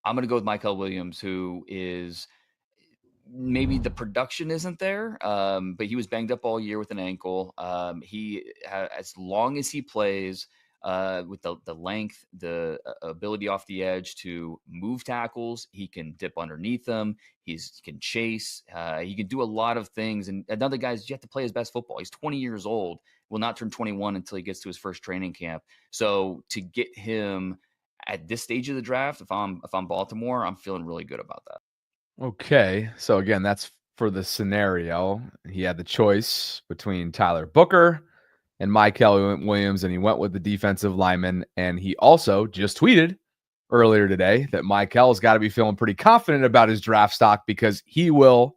I'm going to go with Mykel Williams, who is maybe the production isn't there, but he was banged up all year with an ankle. As long as he plays with the length, the ability off the edge to move tackles, he can dip underneath them. He can chase. He can do a lot of things. And another guy's yet to play his best football. He's 20 years old, will not turn 21 until he gets to his first training camp. So to get him at this stage of the draft, if I'm Baltimore, I'm feeling really good about that. Okay, so again, that's for the scenario. He had the choice between Tyler Booker and Mykel Williams, and he went with the defensive lineman. And he also just tweeted earlier today that Mykel's got to be feeling pretty confident about his draft stock because he will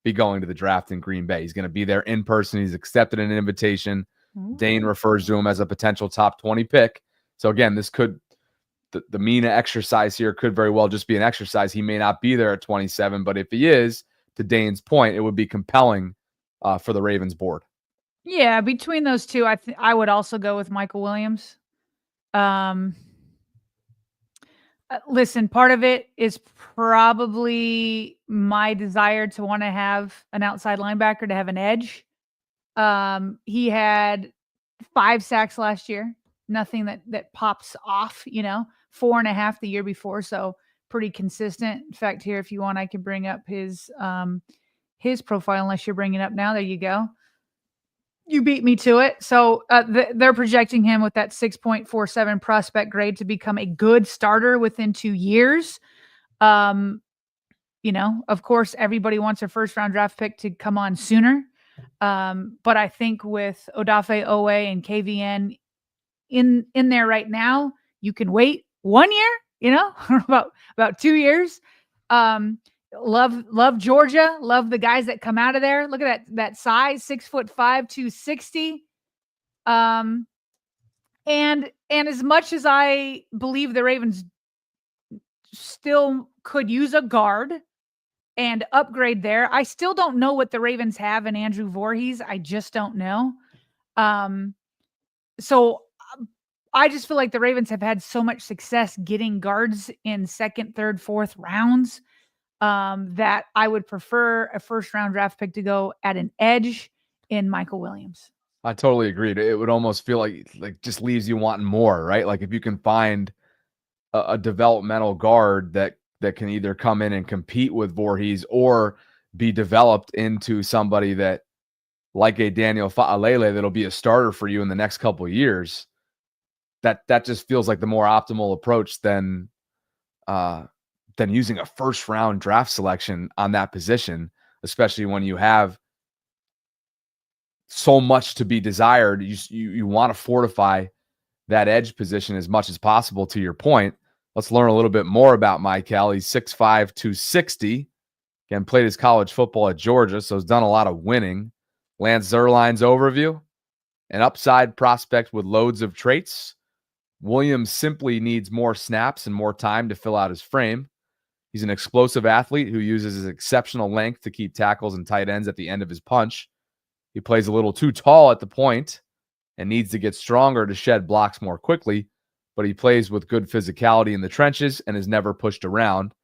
be going to the draft in Green Bay. He's going to be there in person. He's accepted an invitation. Dane refers to him as a potential top 20 pick. So again, this could the Mina exercise here could very well just be an exercise. He may not be there at 27, but if he is, to Dane's point, it would be compelling for the Ravens board. Yeah, between those two, I would also go with Mykel Williams. Listen, part of it is probably my desire to want to have an outside linebacker to have an edge. He had 5 sacks last year. Nothing that pops off, 4.5 the year before. So pretty consistent. In fact, here, if you want, I can bring up his profile, unless you're bringing it up now. There you go. You beat me to it. So they're projecting him with that 6.47 prospect grade to become a good starter within 2 years. Of course, everybody wants a first-round draft pick to come on sooner. But I think with Odafe Owe and KVN in there right now, you can wait 1 year, or about 2 years. love Georgia. Love the guys that come out of there. Look at that size, 6'5", 260. And as much as I believe the Ravens still could use a guard and upgrade there, I still don't know what the Ravens have in Andrew Voorhees. I just don't know. So I just feel like the Ravens have had so much success getting guards in second, third, fourth rounds that I would prefer a first-round draft pick to go at an edge in Michael Williams. I totally agree. It would almost feel like just leaves you wanting more, right? Like if you can find a developmental guard that can either come in and compete with Voorhees or be developed into somebody that, like a Daniel Fa'alele, that'll be a starter for you in the next couple of years. That just feels like the more optimal approach than using a first round draft selection on that position, especially when you have so much to be desired. You want to fortify that edge position as much as possible. To your point, let's learn a little bit more about Michael. He's 6'5", 260. Again, played his college football at Georgia, so has done a lot of winning. Lance Zierlein's overview: an upside prospect with loads of traits. Williams simply needs more snaps and more time to fill out his frame. He's an explosive athlete who uses his exceptional length to keep tackles and tight ends at the end of his punch. He plays a little too tall at the point and needs to get stronger to shed blocks more quickly, but he plays with good physicality in the trenches and is never pushed around.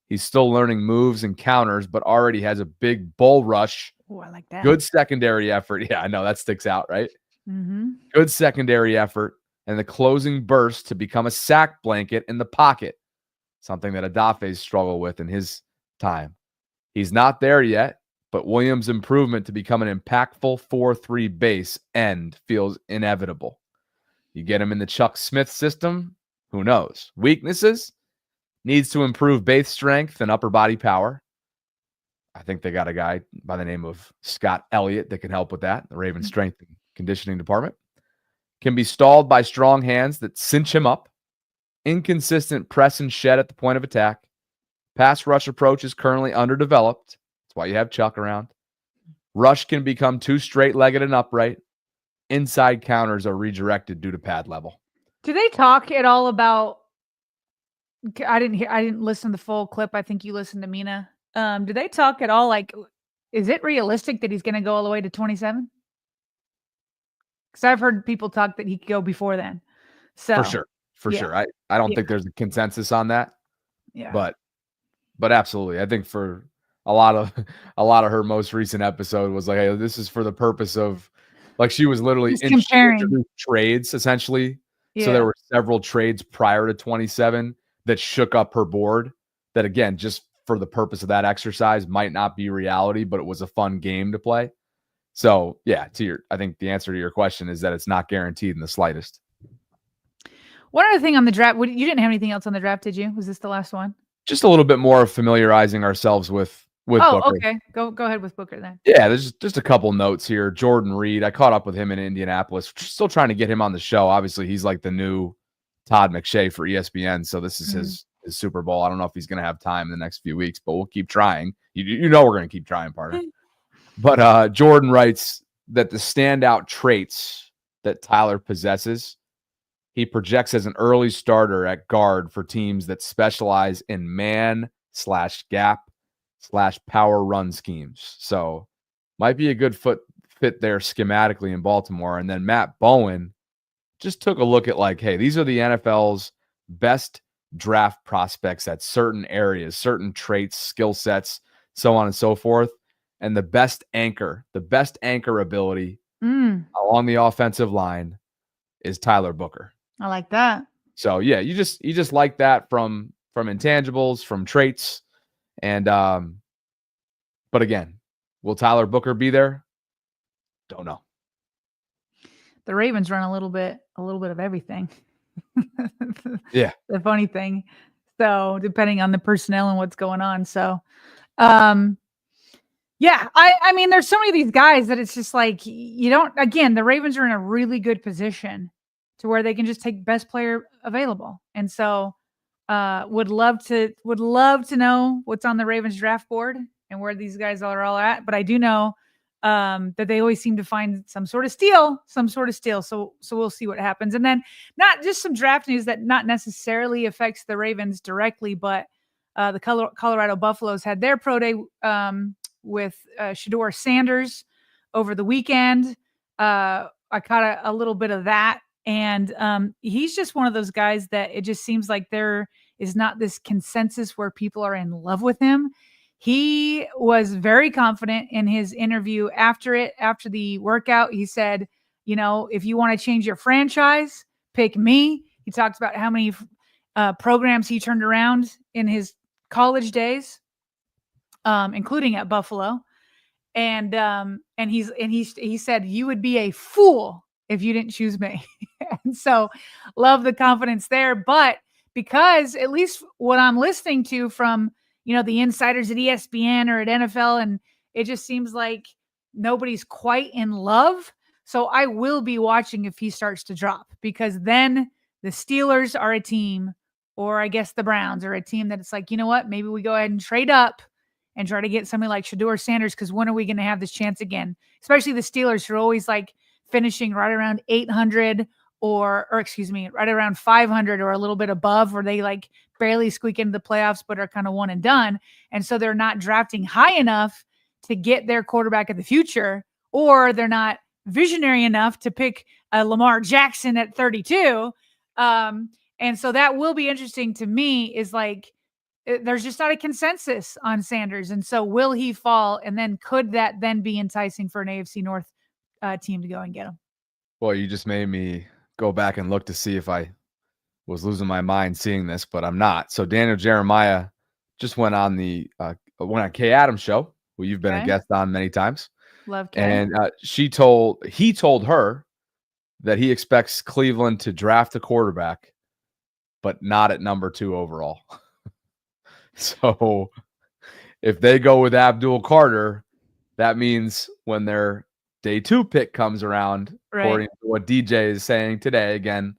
He's still learning moves and counters, but already has a big bull rush. Oh, I like that. Good secondary effort. Yeah, I know that sticks out, right? Mm-hmm. Good secondary effort and the closing burst to become a sack blanket in the pocket, something that Adafe's struggled with in his time. He's not there yet, but Williams' improvement to become an impactful 4-3 base end feels inevitable. You get him in the Chuck Smith system, who knows? Weaknesses: needs to improve base strength and upper body power. I think they got a guy by the name of Scott Elliott that can help with that, the Ravens strength and conditioning department. Can be stalled by strong hands that cinch him up. Inconsistent press and shed at the point of attack. Pass rush approach is currently underdeveloped. That's why you have Chuck around. Rush can become too straight-legged and upright. Inside counters are redirected due to pad level. Do they talk at all about? I didn't listen to the full clip. I think you listened to Mina. Do they talk at all? Like, is it realistic that he's going to go all the way to 27? Because I've heard people talk that he could go before then. So For sure. I don't think there's a consensus on that. Yeah. But absolutely. I think for a lot of her most recent episode was like, hey, this is for the purpose of, like, she was literally introduced trades essentially. Yeah. So there were several trades prior to 27 that shook up her board that, again, just for the purpose of that exercise might not be reality, but it was a fun game to play. So yeah, I think the answer to your question is that it's not guaranteed in the slightest. One other thing on the draft, you didn't have anything else on the draft, did you? Was this the last one? Just a little bit more of familiarizing ourselves with Booker. Okay. Go ahead with Booker then. Yeah, there's just a couple notes here. Jordan Reed, I caught up with him in Indianapolis. Still trying to get him on the show. Obviously, he's like the new Todd McShay for ESPN, so this is his Super Bowl. I don't know if he's going to have time in the next few weeks, but we'll keep trying. You know we're going to keep trying, partner. But Jordan writes that the standout traits that Tyler possesses, he projects as an early starter at guard for teams that specialize in man/gap/power run schemes. So might be a good fit there schematically in Baltimore. And then Matt Bowen just took a look at, like, hey, these are the NFL's best draft prospects at certain areas, certain traits, skill sets, so on and so forth. And the best anchor ability along the offensive line is Tyler Booker. I like that. So yeah, you just like that from intangibles, from traits. And but again, will Tyler Booker be there? Don't know. The Ravens run a little bit of everything. Yeah. The funny thing. So depending on the personnel and what's going on. So yeah, I mean, there's so many of these guys that it's just like, the Ravens are in a really good position to where they can just take best player available. And so Would love to know what's on the Ravens draft board and where these guys are all at. But I do know that they always seem to find some sort of steal. So we'll see what happens. And then not just some draft news that not necessarily affects the Ravens directly, but the Colorado Buffaloes had their pro day with Shedeur Sanders over the weekend. I caught a little bit of that. And he's just one of those guys that it just seems like there is not this consensus where people are in love with him. He was very confident in his interview after the workout. He said, if you want to change your franchise, pick me. He talked about how many programs he turned around in his college days, including at Buffalo. And he said, you would be a fool if you didn't choose me. And so love the confidence there. But because at least what I'm listening to from, the insiders at ESPN or at NFL, and it just seems like nobody's quite in love. So I will be watching if he starts to drop, because then the Steelers are a team, or I guess the Browns are a team that it's like, you know what, maybe we go ahead and trade up and try to get somebody like Shedeur Sanders, because when are we going to have this chance again? Especially the Steelers, who are always like finishing right around 800 or right around 500 or a little bit above, where they like barely squeak into the playoffs but are kind of one and done. And so they're not drafting high enough to get their quarterback of the future, or they're not visionary enough to pick a Lamar Jackson at 32. And so that will be interesting to me, is like, there's just not a consensus on Sanders. And so will he fall? And then could that then be enticing for an AFC North team to go and get him? Well, you just made me go back and look to see if I was losing my mind seeing this, but I'm not. So Daniel Jeremiah just went on the Kay Adams show, who you've been a guest on many times. Love Kay. And he told her that he expects Cleveland to draft a quarterback, but not at number 2 overall. So if they go with Abdul Carter, that means when their day 2 pick comes around, according to what DJ is saying today, again,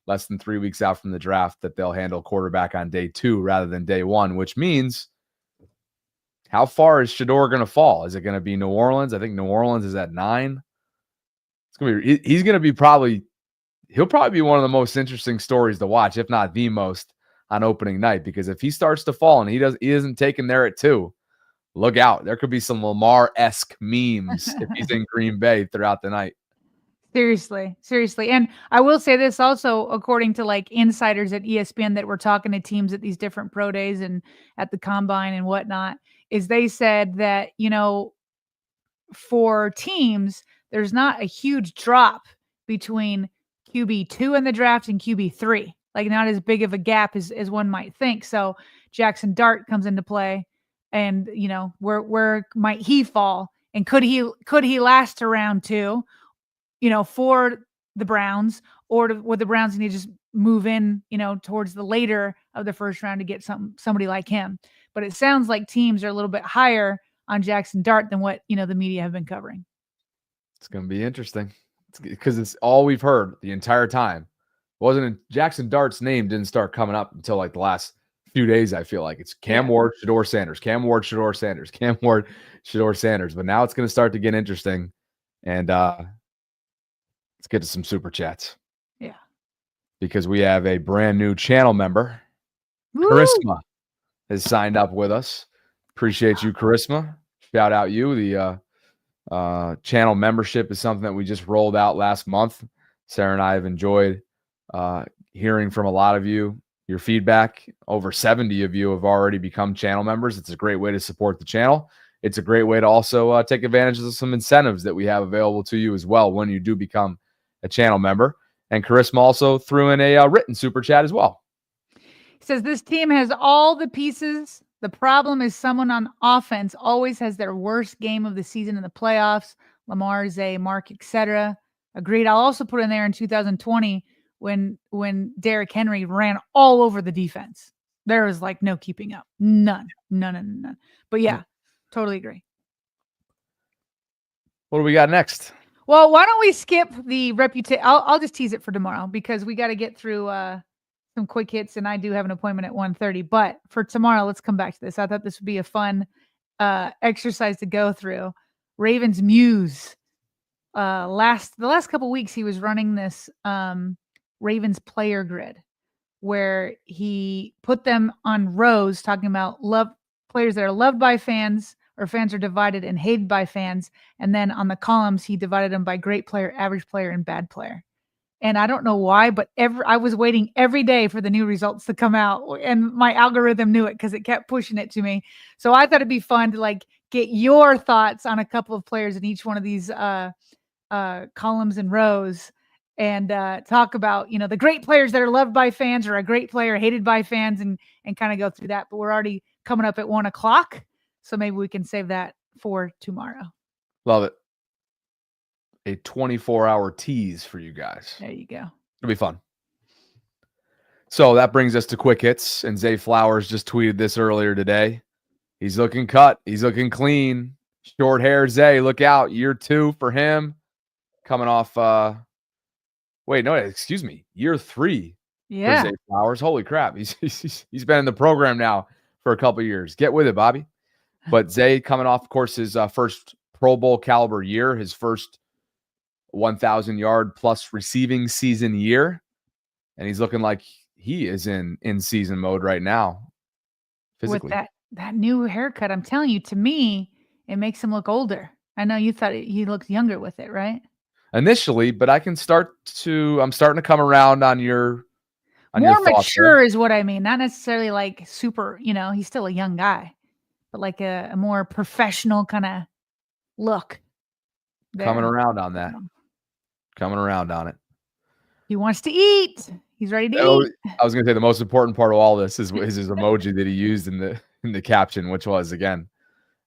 less than 3 weeks out from the draft, that they'll handle quarterback on day 2 rather than day 1, which means how far is Shedeur going to fall? Is it going to be New Orleans? I think New Orleans is at 9. It's going to be, he's going to be he'll probably be one of the most interesting stories to watch, if not the most, on opening night, because if he starts to fall and he isn't taken there at 2, look out. There could be some Lamar-esque memes if he's in Green Bay throughout the night. Seriously. And I will say this also, according to like insiders at ESPN that were talking to teams at these different pro days and at the combine and whatnot, is they said that, for teams, there's not a huge drop between QB2 in the draft and QB3. Like, not as big of a gap as one might think. So Jackson Dart comes into play, and where might he fall, and could he last to round 2, for the Browns, or would the Browns need to just move in, towards the later of the first round to get somebody like him? But it sounds like teams are a little bit higher on Jackson Dart than what the media have been covering. It's going to be interesting, because it's all we've heard the entire time. Jackson Dart's name didn't start coming up until like the last few days. I feel like it's Cam Ward, Shedeur Sanders, Cam Ward, Shedeur Sanders, Cam Ward, Shedeur Sanders. But now it's going to start to get interesting, and let's get to some super chats. Yeah, because we have a brand new channel member. Woo! Charisma has signed up with us. Appreciate you, Charisma. Shout out you. The channel membership is something that we just rolled out last month. Sarah and I have enjoyed hearing from a lot of you, your feedback. Over 70 of you have already become channel members. It's a great way to support the channel. It's a great way to also take advantage of some incentives that we have available to you as well when you do become a channel member. And Charisma also threw in a written super chat as well. He says, this team has all the pieces. The problem is someone on offense always has their worst game of the season in the playoffs. Lamar, Zay, Mark, etc. Agreed. I'll also put in there in 2020 when Derrick Henry ran all over the defense. There was like no keeping up. None. But yeah, totally agree. What do we got next? Well, why don't we skip the reputation? I'll just tease it for tomorrow, because we got to get through some quick hits, and I do have an appointment at 1:30. But for tomorrow, let's come back to this. I thought this would be a fun exercise to go through. Ravens Muse. The last couple weeks, he was running this Ravens player grid where he put them on rows, talking about players that are loved by fans, or fans are divided and hated by fans. And then on the columns, he divided them by great player, average player, and bad player. And I don't know why, but I was waiting every day for the new results to come out, and my algorithm knew it because it kept pushing it to me. So I thought it'd be fun to like get your thoughts on a couple of players in each one of these columns and rows, and talk about, the great players that are loved by fans or a great player hated by fans, and kind of go through that. But we're already coming up at 1:00, so maybe we can save that for tomorrow. Love it. A 24-hour tease for you guys. There you go. It'll be fun. So that brings us to quick hits, and Zay Flowers just tweeted this earlier today. He's looking cut. He's looking clean. Short hair Zay, look out. Year 2 for him. Coming off year 3 Yeah. for Zay Flowers. Holy crap. He's been in the program now for a couple of years. Get with it, Bobby. But Zay coming off, of course, his first Pro Bowl caliber year, his first 1,000-yard plus receiving season year. And he's looking like he is in season mode right now. Physically. With that new haircut, I'm telling you, to me, it makes him look older. I know you thought he looked younger with it, right? Initially, but I'm starting to come around on your more mature there. Is what I mean. Not necessarily like super, he's still a young guy, but like a more professional kind of look. Coming around on that. Coming around on it. He wants to eat. He's ready to eat. I was going to say the most important part of all this is his emoji that he used in the caption, which was, again,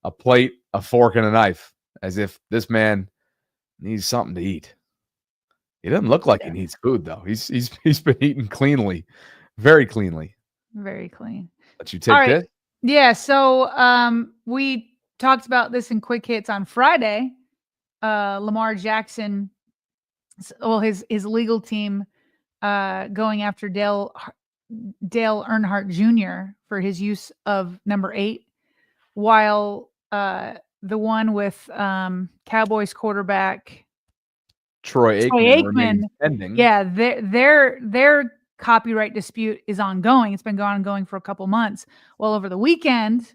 a plate, a fork, and a knife, as if this man needs something to eat. He doesn't look like he needs food, though. He's been eating cleanly, very cleanly. Very clean. Let you take this. Yeah. So we talked about this in quick hits on Friday. Lamar Jackson, his legal team going after Dale Earnhardt Jr. for his use of number 8, while the one with Cowboys quarterback Troy Aikman. Yeah, their copyright dispute is ongoing. It's been ongoing for a couple months. Well, over the weekend,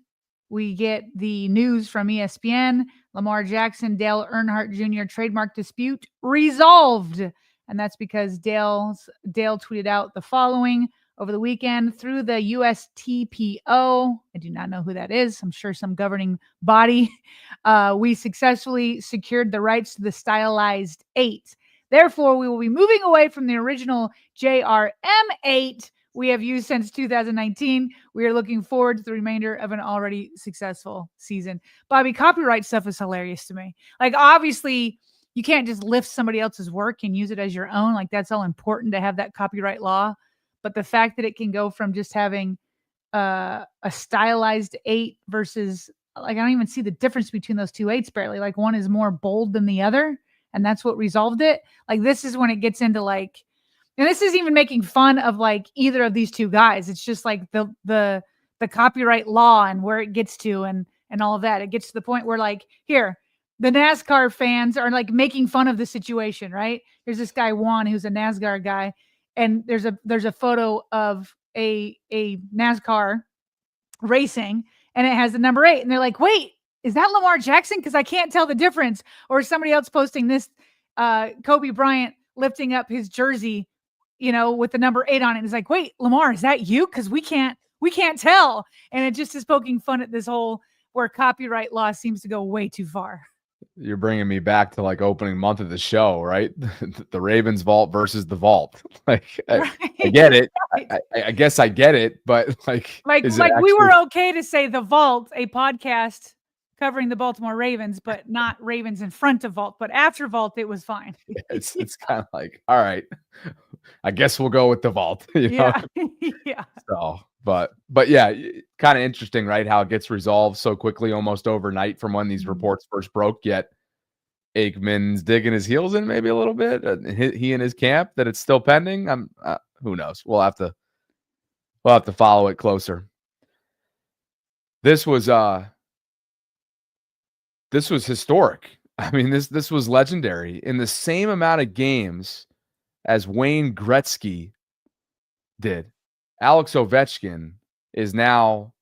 we get the news from ESPN: Lamar Jackson, Dale Earnhardt Jr. trademark dispute resolved. And that's because Dale tweeted out the following over the weekend: through the USTPO. I do not know who that is. I'm sure some governing body. We successfully secured the rights to the stylized 8. Therefore, we will be moving away from the original JRM8 we have used since 2019. We are looking forward to the remainder of an already successful season. Bobby, copyright stuff is hilarious to me. Like, obviously, you can't just lift somebody else's work and use it as your own. Like, that's all important to have that copyright law. But the fact that it can go from just having a stylized 8 versus, like, I don't even see the difference between those two 8s barely. Like, one is more bold than the other, and that's what resolved it. Like, this is when it gets into like, and this isn't even making fun of like either of these two guys. It's just like the copyright law and where it gets to and all of that. It gets to the point where, like, here, the NASCAR fans are like making fun of the situation, right? There's this guy Juan who's a NASCAR guy, and there's a photo of a NASCAR racing, and it has the number 8, and they're like, wait, is that Lamar Jackson? Because I can't tell the difference. Or somebody else posting this, Kobe Bryant lifting up his jersey, with the number 8 on it. It's like, wait, Lamar, is that you? Because we can't tell. And it just is poking fun at this whole where copyright law seems to go way too far. You're bringing me back to like opening month of the show, right? The Ravens Vault versus the Vault. Like, I get it. I guess I get it, but like we were okay to say the Vault, a podcast covering the Baltimore Ravens, but not Ravens in front of Vault. But after Vault, it was fine. It's kind of like, all right, I guess we'll go with the Vault. Yeah. So, but yeah, kind of interesting, right? How it gets resolved so quickly, almost overnight from when these reports first broke. Yet Aikman's digging his heels in maybe a little bit. He and his camp that it's still pending. Who knows? We'll have to We'll have to follow it closer. This was historic. I mean, this was legendary. In the same amount of games as Wayne Gretzky did, Alex Ovechkin is now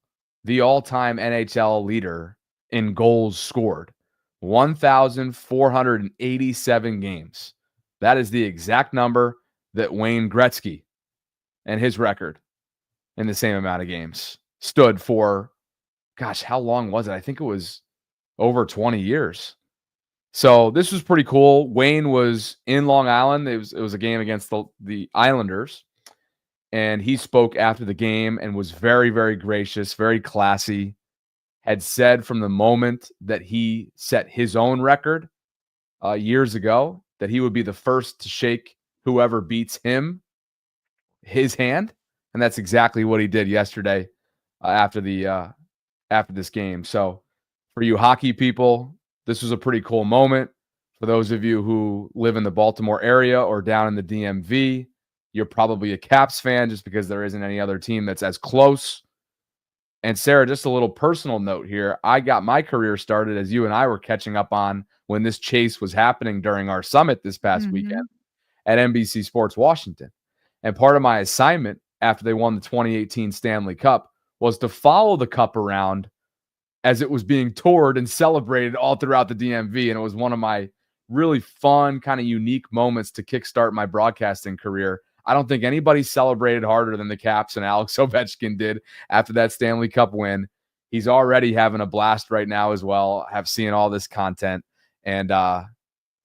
the all-time NHL leader in goals scored. 1,487 games. That is the exact number that Wayne Gretzky and his record in the same amount of games stood for. Gosh, how long was it? I think it was over 20 years. So this was pretty cool. Wayne was in Long Island. It was a game against the Islanders. And he spoke after the game and was very, very gracious, very classy. Had said from the moment that he set his own record years ago that he would be the first to shake whoever beats him his hand. And that's exactly what he did yesterday after this game. So for you hockey people, this was a pretty cool moment. For those of you who live in the Baltimore area or down in the DMV, you're probably a Caps fan just because there isn't any other team that's as close. And Sarah, just a little personal note here. I got my career started as you and I were catching up on when this chase was happening during our summit this past weekend at NBC Sports Washington. And part of my assignment after they won the 2018 Stanley Cup was to follow the cup around as it was being toured and celebrated all throughout the DMV. And it was one of my really fun, kind of unique moments to kickstart my broadcasting career. I don't think anybody celebrated harder than the Caps and Alex Ovechkin did after that Stanley Cup win. He's already having a blast right now as well. Have seen all this content. And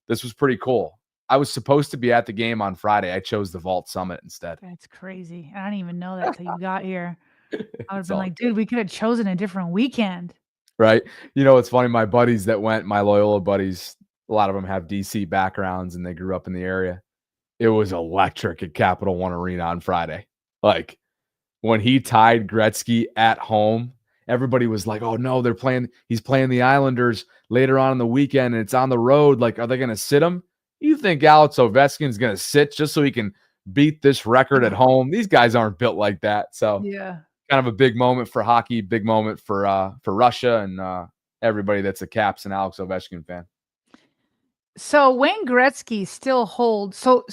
this was pretty cool. I was supposed to be at the game on Friday. I chose the Vault Summit instead. That's crazy. I didn't even know that till you got here. I would have been like, dude, we could have chosen a different weekend. Right. You know, it's funny. My buddies that went, my Loyola buddies, a lot of them have DC backgrounds and they grew up in the area. It was electric at Capital One Arena on Friday. Like when he tied Gretzky at home, everybody was like, oh no, he's playing the Islanders later on in the weekend and it's on the road. Like, are they going to sit him? You think Alex Ovechkin's going to sit just so he can beat this record at home? These guys aren't built like that. So yeah, kind of a big moment for hockey, big moment for Russia and everybody that's a Caps and Alex Ovechkin fan. So Wayne Gretzky still holds. So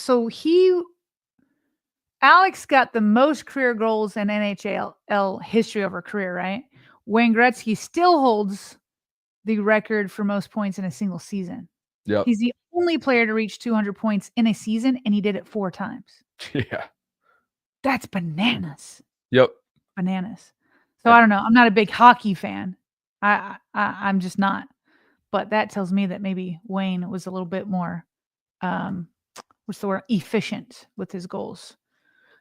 Alex got the most career goals in NHL history of her career, right? Wayne Gretzky still holds the record for most points in a single season. Yep. He's the only player to reach 200 points in a season, and he did it 4 times. Yeah. That's bananas. Yep. Bananas. So I don't know. I'm not a big hockey fan. I'm just not. But that tells me that maybe Wayne was a little bit more, what's the word, efficient with his goals.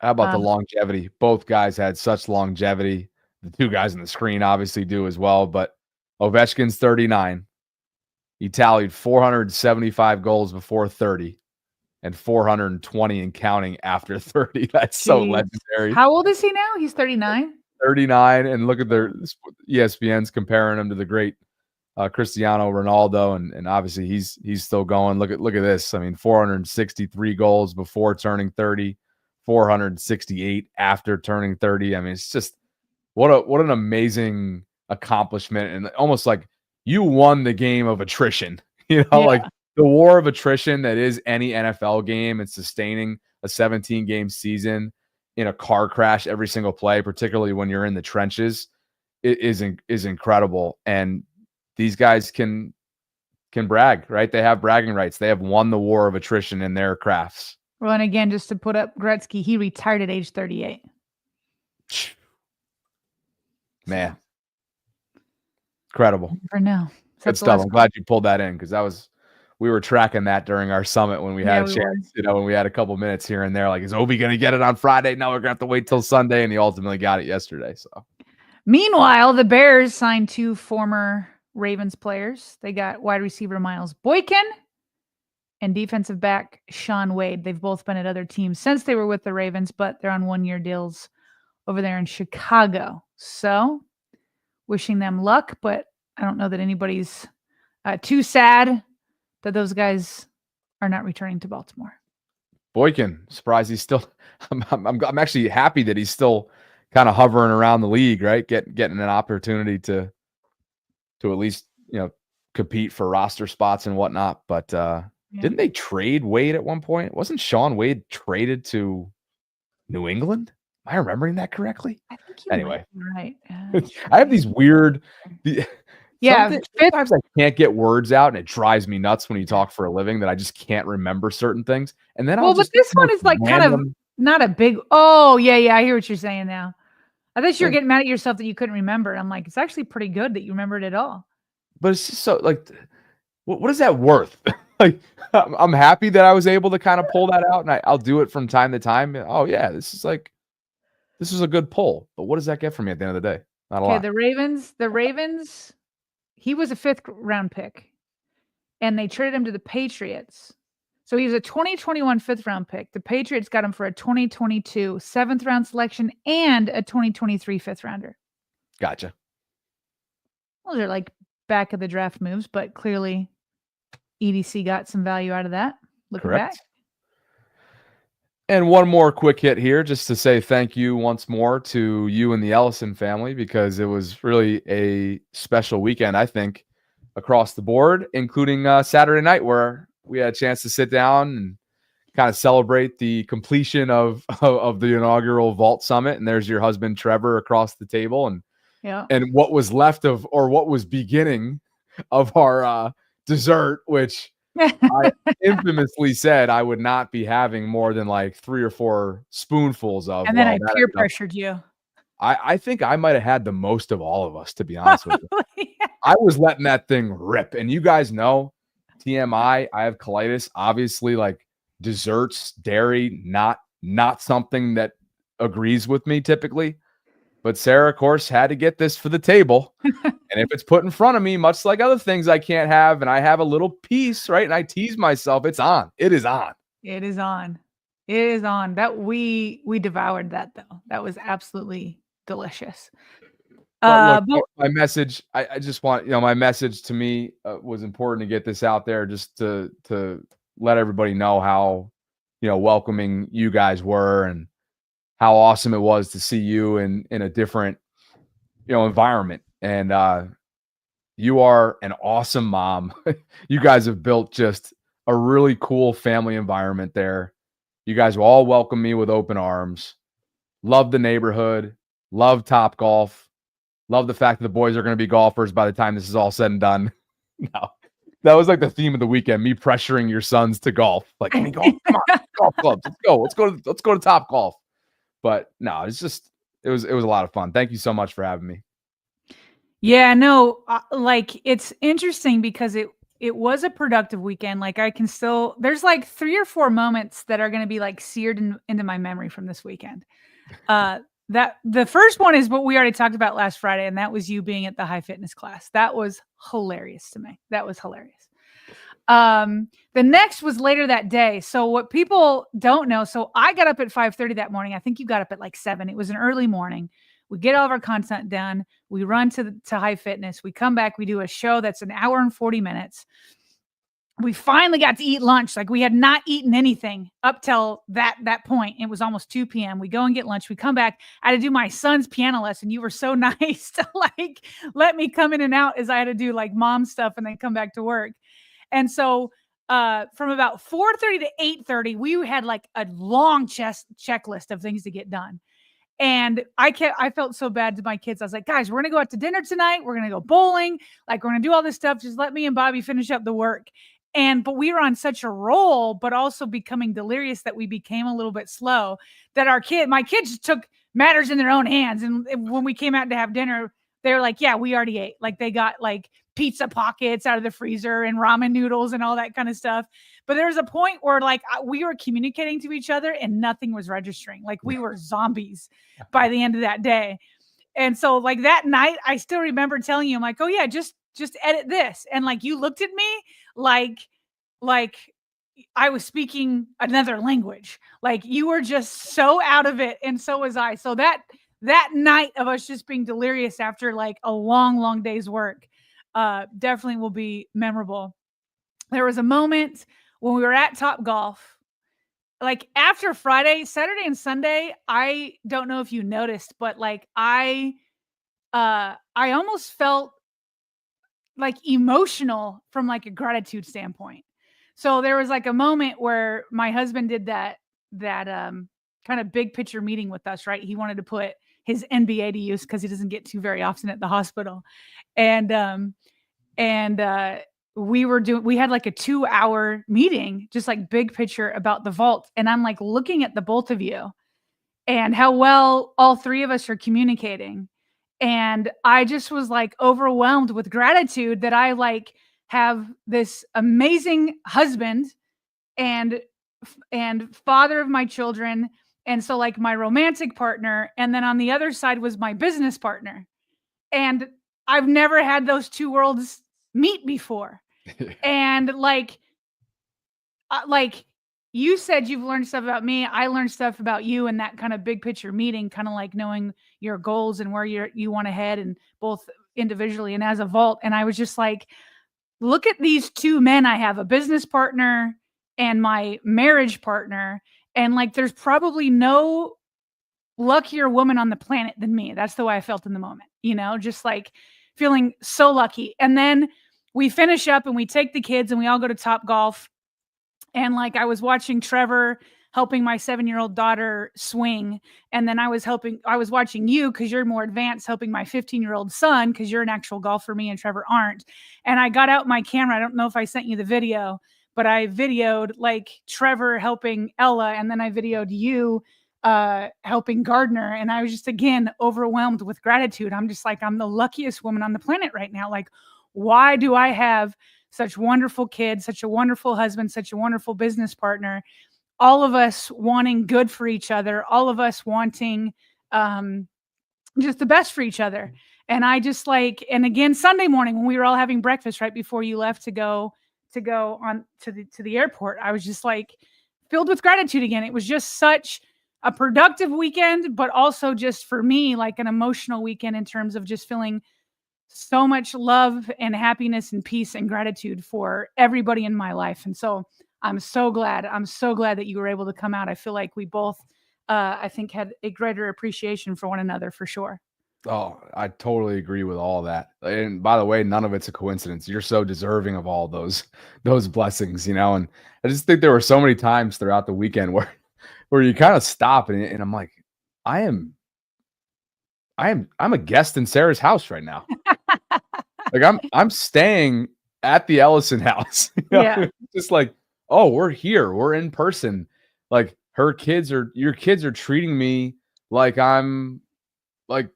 How about the longevity? Both guys had such longevity. The two guys on the screen obviously do as well, but Ovechkin's 39. He tallied 475 goals before 30 and 420 and counting after 30. That's so legendary. How old is he now? He's 39? 39, and look at their ESPN's comparing him to the great Cristiano Ronaldo, and obviously he's still going. Look at this. I mean, 463 goals before turning 30, 468 after turning 30. I mean, it's just what an amazing accomplishment, and almost like you won the game of attrition. You know, like the war of attrition that is any NFL game and sustaining a 17-game season in a car crash every single play, particularly when you're in the trenches, is incredible. And these guys can brag, right? They have bragging rights. They have won the war of attrition in their crafts. Well, and again, just to put up Gretzky, he retired at age 38. Man. Incredible. For now. Good stuff. I'm glad you pulled that in because we were tracking that during our summit when we had a chance, when we had a couple minutes here and there. Like, is Obi going to get it on Friday? No, we're going to have to wait till Sunday. And he ultimately got it yesterday. So, meanwhile, the Bears signed 2 former Ravens players. They got wide receiver Miles Boykin and defensive back Sean Wade. They've both been at other teams since they were with the Ravens, but they're on 1-year deals over there in Chicago. So wishing them luck, but I don't know that anybody's too sad that those guys are not returning to Baltimore. Boykin, surprised he's still. I'm actually happy that he's still kind of hovering around the league, right? Getting an opportunity to at least, compete for roster spots and whatnot. But didn't they trade Wade at one point? Wasn't Sean Wade traded to New England? Am I remembering that correctly? I think you Anyway, right. I have these weird. Yeah, sometimes I can't get words out, and it drives me nuts when you talk for a living that I just can't remember certain things. And then but this one is like kind of not a big. Oh yeah, I hear what you're saying now. I thought you were getting mad at yourself that you couldn't remember. I'm like, it's actually pretty good that you remembered it all. But it's just so like, what is that worth? Like, I'm happy that I was able to kind of pull that out, and I'll do it from time to time. Oh yeah, this is a good pull. But what does that get for me at the end of the day? Not a lot. The Ravens. He was a 5th round pick, and they traded him to the Patriots. So he was a 2021 5th round pick. The Patriots got him for a 2022 7th round selection and a 2023 5th rounder. Gotcha. Those are like back of the draft moves, but clearly EDC got some value out of that. Looking back. And one more quick hit here just to say thank you once more to you and the Ellison family, because it was really a special weekend, I think, across the board, including Saturday night, where we had a chance to sit down and kind of celebrate the completion of the inaugural Vault Summit. And there's your husband, Trevor, across the table. And what was left of, or what was beginning of our dessert, which I infamously said I would not be having more than like 3 or 4 spoonfuls of. And then I peer pressured you. I think I might have had the most of all of us, to be honest with you. I was letting that thing rip. And you guys know, TMI, I have colitis. Obviously, like desserts, dairy, not something that agrees with me typically. But Sarah, of course, had to get this for the table. And if it's put in front of me, much like other things I can't have, and I have a little piece, right? And I tease myself, it's on. It is on. It is on. It is on. That we devoured that, though. That was absolutely delicious. But my message, I just want, my message to me was important to get this out there, just to let everybody know how, welcoming you guys were and how awesome it was to see you in a different, environment. And you are an awesome mom. You guys have built just a really cool family environment there. You guys will all welcome me with open arms. Love the neighborhood. Love Top Golf. Love the fact that the boys are going to be golfers by the time this is all said and done. No, that was like the theme of the weekend, me pressuring your sons to golf. Like, can we golf? Come on, golf clubs. Let's go. Let's go to Top Golf. But no, it was a lot of fun. Thank you so much for having me. Yeah, no, like it's interesting because it was a productive weekend. Like I can still, there's like 3 or 4 moments that are going to be like seared into my memory from this weekend. That the first one is what we already talked about last Friday, and that was you being at the high fitness class. That was hilarious to me. That was hilarious. The next was later that day. So what people don't know, so I got up at 5:30 that morning. I think you got up at like 7. It was an early morning. We get all of our content done. We run to high fitness. We come back. We do a show that's an hour and 40 minutes. We finally got to eat lunch. Like we had not eaten anything up till that point. It was almost 2 p.m. We go and get lunch. We come back. I had to do my son's piano lesson. You were so nice to like let me come in and out as I had to do like mom stuff and then come back to work. And so from about 4:30 to 8:30, we had like a long checklist of things to get done. And I felt so bad to my kids. I was like, guys, we're going to go out to dinner tonight. We're going to go bowling. Like we're going to do all this stuff. Just let me and Bobby finish up the work. But we were on such a roll, but also becoming delirious that we became a little bit slow, that my kids took matters in their own hands. And when we came out to have dinner, they were like, yeah, we already ate. Like they got like pizza pockets out of the freezer and ramen noodles and all that kind of stuff. But there was a point where like we were communicating to each other and nothing was registering. Like we were zombies by the end of that day. And so like that night, I still remember telling you, I'm like, oh yeah, just edit this. And like, you looked at me like I was speaking another language. Like you were just so out of it. And so was I. So that night of us just being delirious after like a long, long day's work, definitely will be memorable. There was a moment when we were at Top Golf like after Friday, Saturday and Sunday, I don't know if you noticed, but like I almost felt like emotional from like a gratitude standpoint. So there was like a moment where my husband did that kind of big picture meeting with us, right? He wanted to put his NBA to use because he doesn't get to very often at the hospital. And we had like a 2-hour meeting, just like big picture about the vault. And I'm like looking at the both of you and how well all three of us are communicating. And I just was like overwhelmed with gratitude that I like have this amazing husband and father of my children. And so like my romantic partner, and then on the other side was my business partner. And I've never had those two worlds meet before. And like you said, you've learned stuff about me. I learned stuff about you in that kind of big picture meeting, kind of like knowing your goals and where you want to head, and both individually and as a vault. And I was just like, look at these two men. I have a business partner and my marriage partner. And like, there's probably no luckier woman on the planet than me. That's the way I felt in the moment, just like feeling so lucky. And then we finish up and we take the kids and we all go to Top Golf. And like, I was watching Trevor helping my 7-year-old daughter swing. And then I was watching you, because you're more advanced, helping my 15-year-old son, because you're an actual golfer, me and Trevor aren't. And I got out my camera. I don't know if I sent you the video, but I videoed like Trevor helping Ella. And then I videoed you helping Gardner. And I was just, again, overwhelmed with gratitude. I'm just like, I'm the luckiest woman on the planet right now. Like, why do I have such wonderful kids, such a wonderful husband, such a wonderful business partner, all of us wanting good for each other, all of us wanting just the best for each other. And I just like, and again, Sunday morning when we were all having breakfast right before you left to go on to the airport, I was just like filled with gratitude again. It was just such a productive weekend, but also just for me, like an emotional weekend in terms of just feeling so much love and happiness and peace and gratitude for everybody in my life. And so I'm so glad that you were able to come out. I feel like we both, I think, had a greater appreciation for one another, for sure. Oh, I totally agree with all that. And by the way, none of it's a coincidence. You're so deserving of all those blessings, And I just think there were so many times throughout the weekend where you kind of stop and I'm like, I'm a guest in Sarah's house right now. Like I'm staying at the Ellison house. Yeah. Just like, oh, we're here. We're in person. Like your kids are treating me like I'm like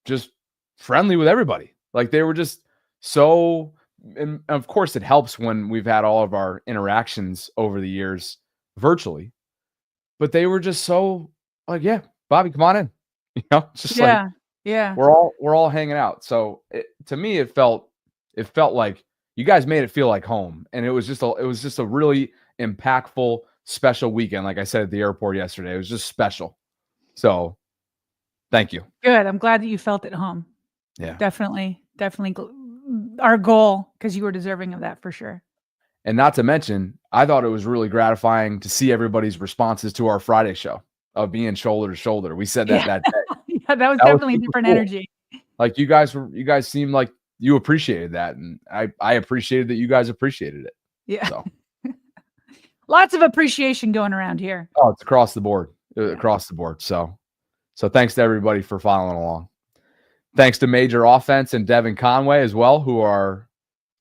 just friendly with everybody. Like they were just so, and of course it helps when we've had all of our interactions over the years virtually, but they were just so like, yeah, Bobby, come on in. Just like, yeah, we're all hanging out. So to me, it felt like you guys made it feel like home, and it was just a really impactful, special weekend. Like I said at the airport yesterday, it was just special. So, thank you. Good. I'm glad that you felt at home. Yeah, definitely our goal, because you were deserving of that for sure. And not to mention, I thought it was really gratifying to see everybody's responses to our Friday show of being shoulder to shoulder. We said that day. Yeah, that was definitely a different energy. Like you guys seemed like you appreciated that, and I appreciated that you guys appreciated it. Yeah. So lots of appreciation going around here. Oh, it's across the board. Across the board. So thanks to everybody for following along. Thanks to Major Offense and Devin Conway as well, who are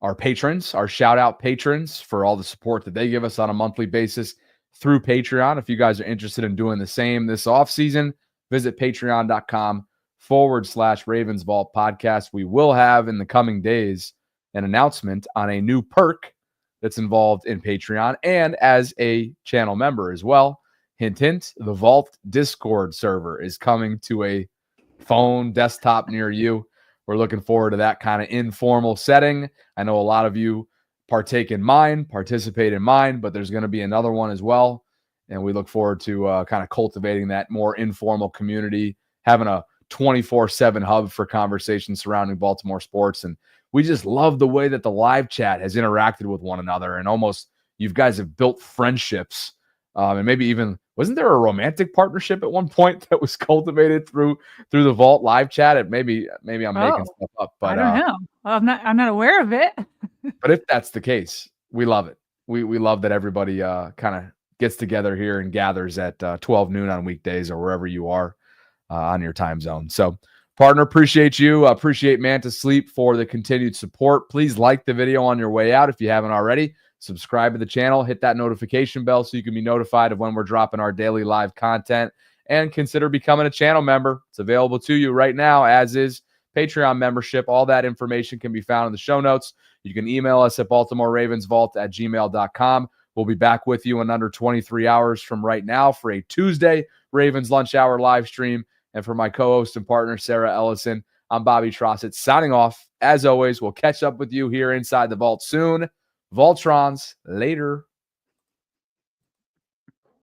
our patrons, our shout out patrons, for all the support that they give us on a monthly basis through Patreon. If you guys are interested in doing the same this offseason, visit patreon.com/RavensVault podcast. We will have in the coming days an announcement on a new perk that's involved in Patreon and as a channel member as well. Hint, hint, the Vault Discord server is coming to a phone, desktop near you. We're looking forward to that kind of informal setting. I know a lot of you participate in mine, but there's going to be another one as well. And we look forward to kind of cultivating that more informal community, having a 24/7 hub for conversations surrounding Baltimore sports. And we just love the way that the live chat has interacted with one another. And almost you guys have built friendships And maybe even, wasn't there a romantic partnership at one point that was cultivated through the Vault live chat? Maybe I'm making stuff up, but I don't know. I'm not aware of it. But if that's the case, we love it. We love that everybody kind of gets together here and gathers at 12 noon on weekdays or wherever you are on your time zone. So, partner, appreciate you. Appreciate Manta Sleep for the continued support. Please like the video on your way out if you haven't already. Subscribe to the channel. Hit that notification bell so you can be notified of when we're dropping our daily live content. And consider becoming a channel member. It's available to you right now, as is Patreon membership. All that information can be found in the show notes. You can email us at BaltimoreRavensVault@gmail.com. We'll be back with you in under 23 hours from right now for a Tuesday Ravens Lunch Hour live stream. And for my co-host and partner, Sarah Ellison, I'm Bobby Trossett signing off. As always, we'll catch up with you here inside the vault soon. Voltrons, later.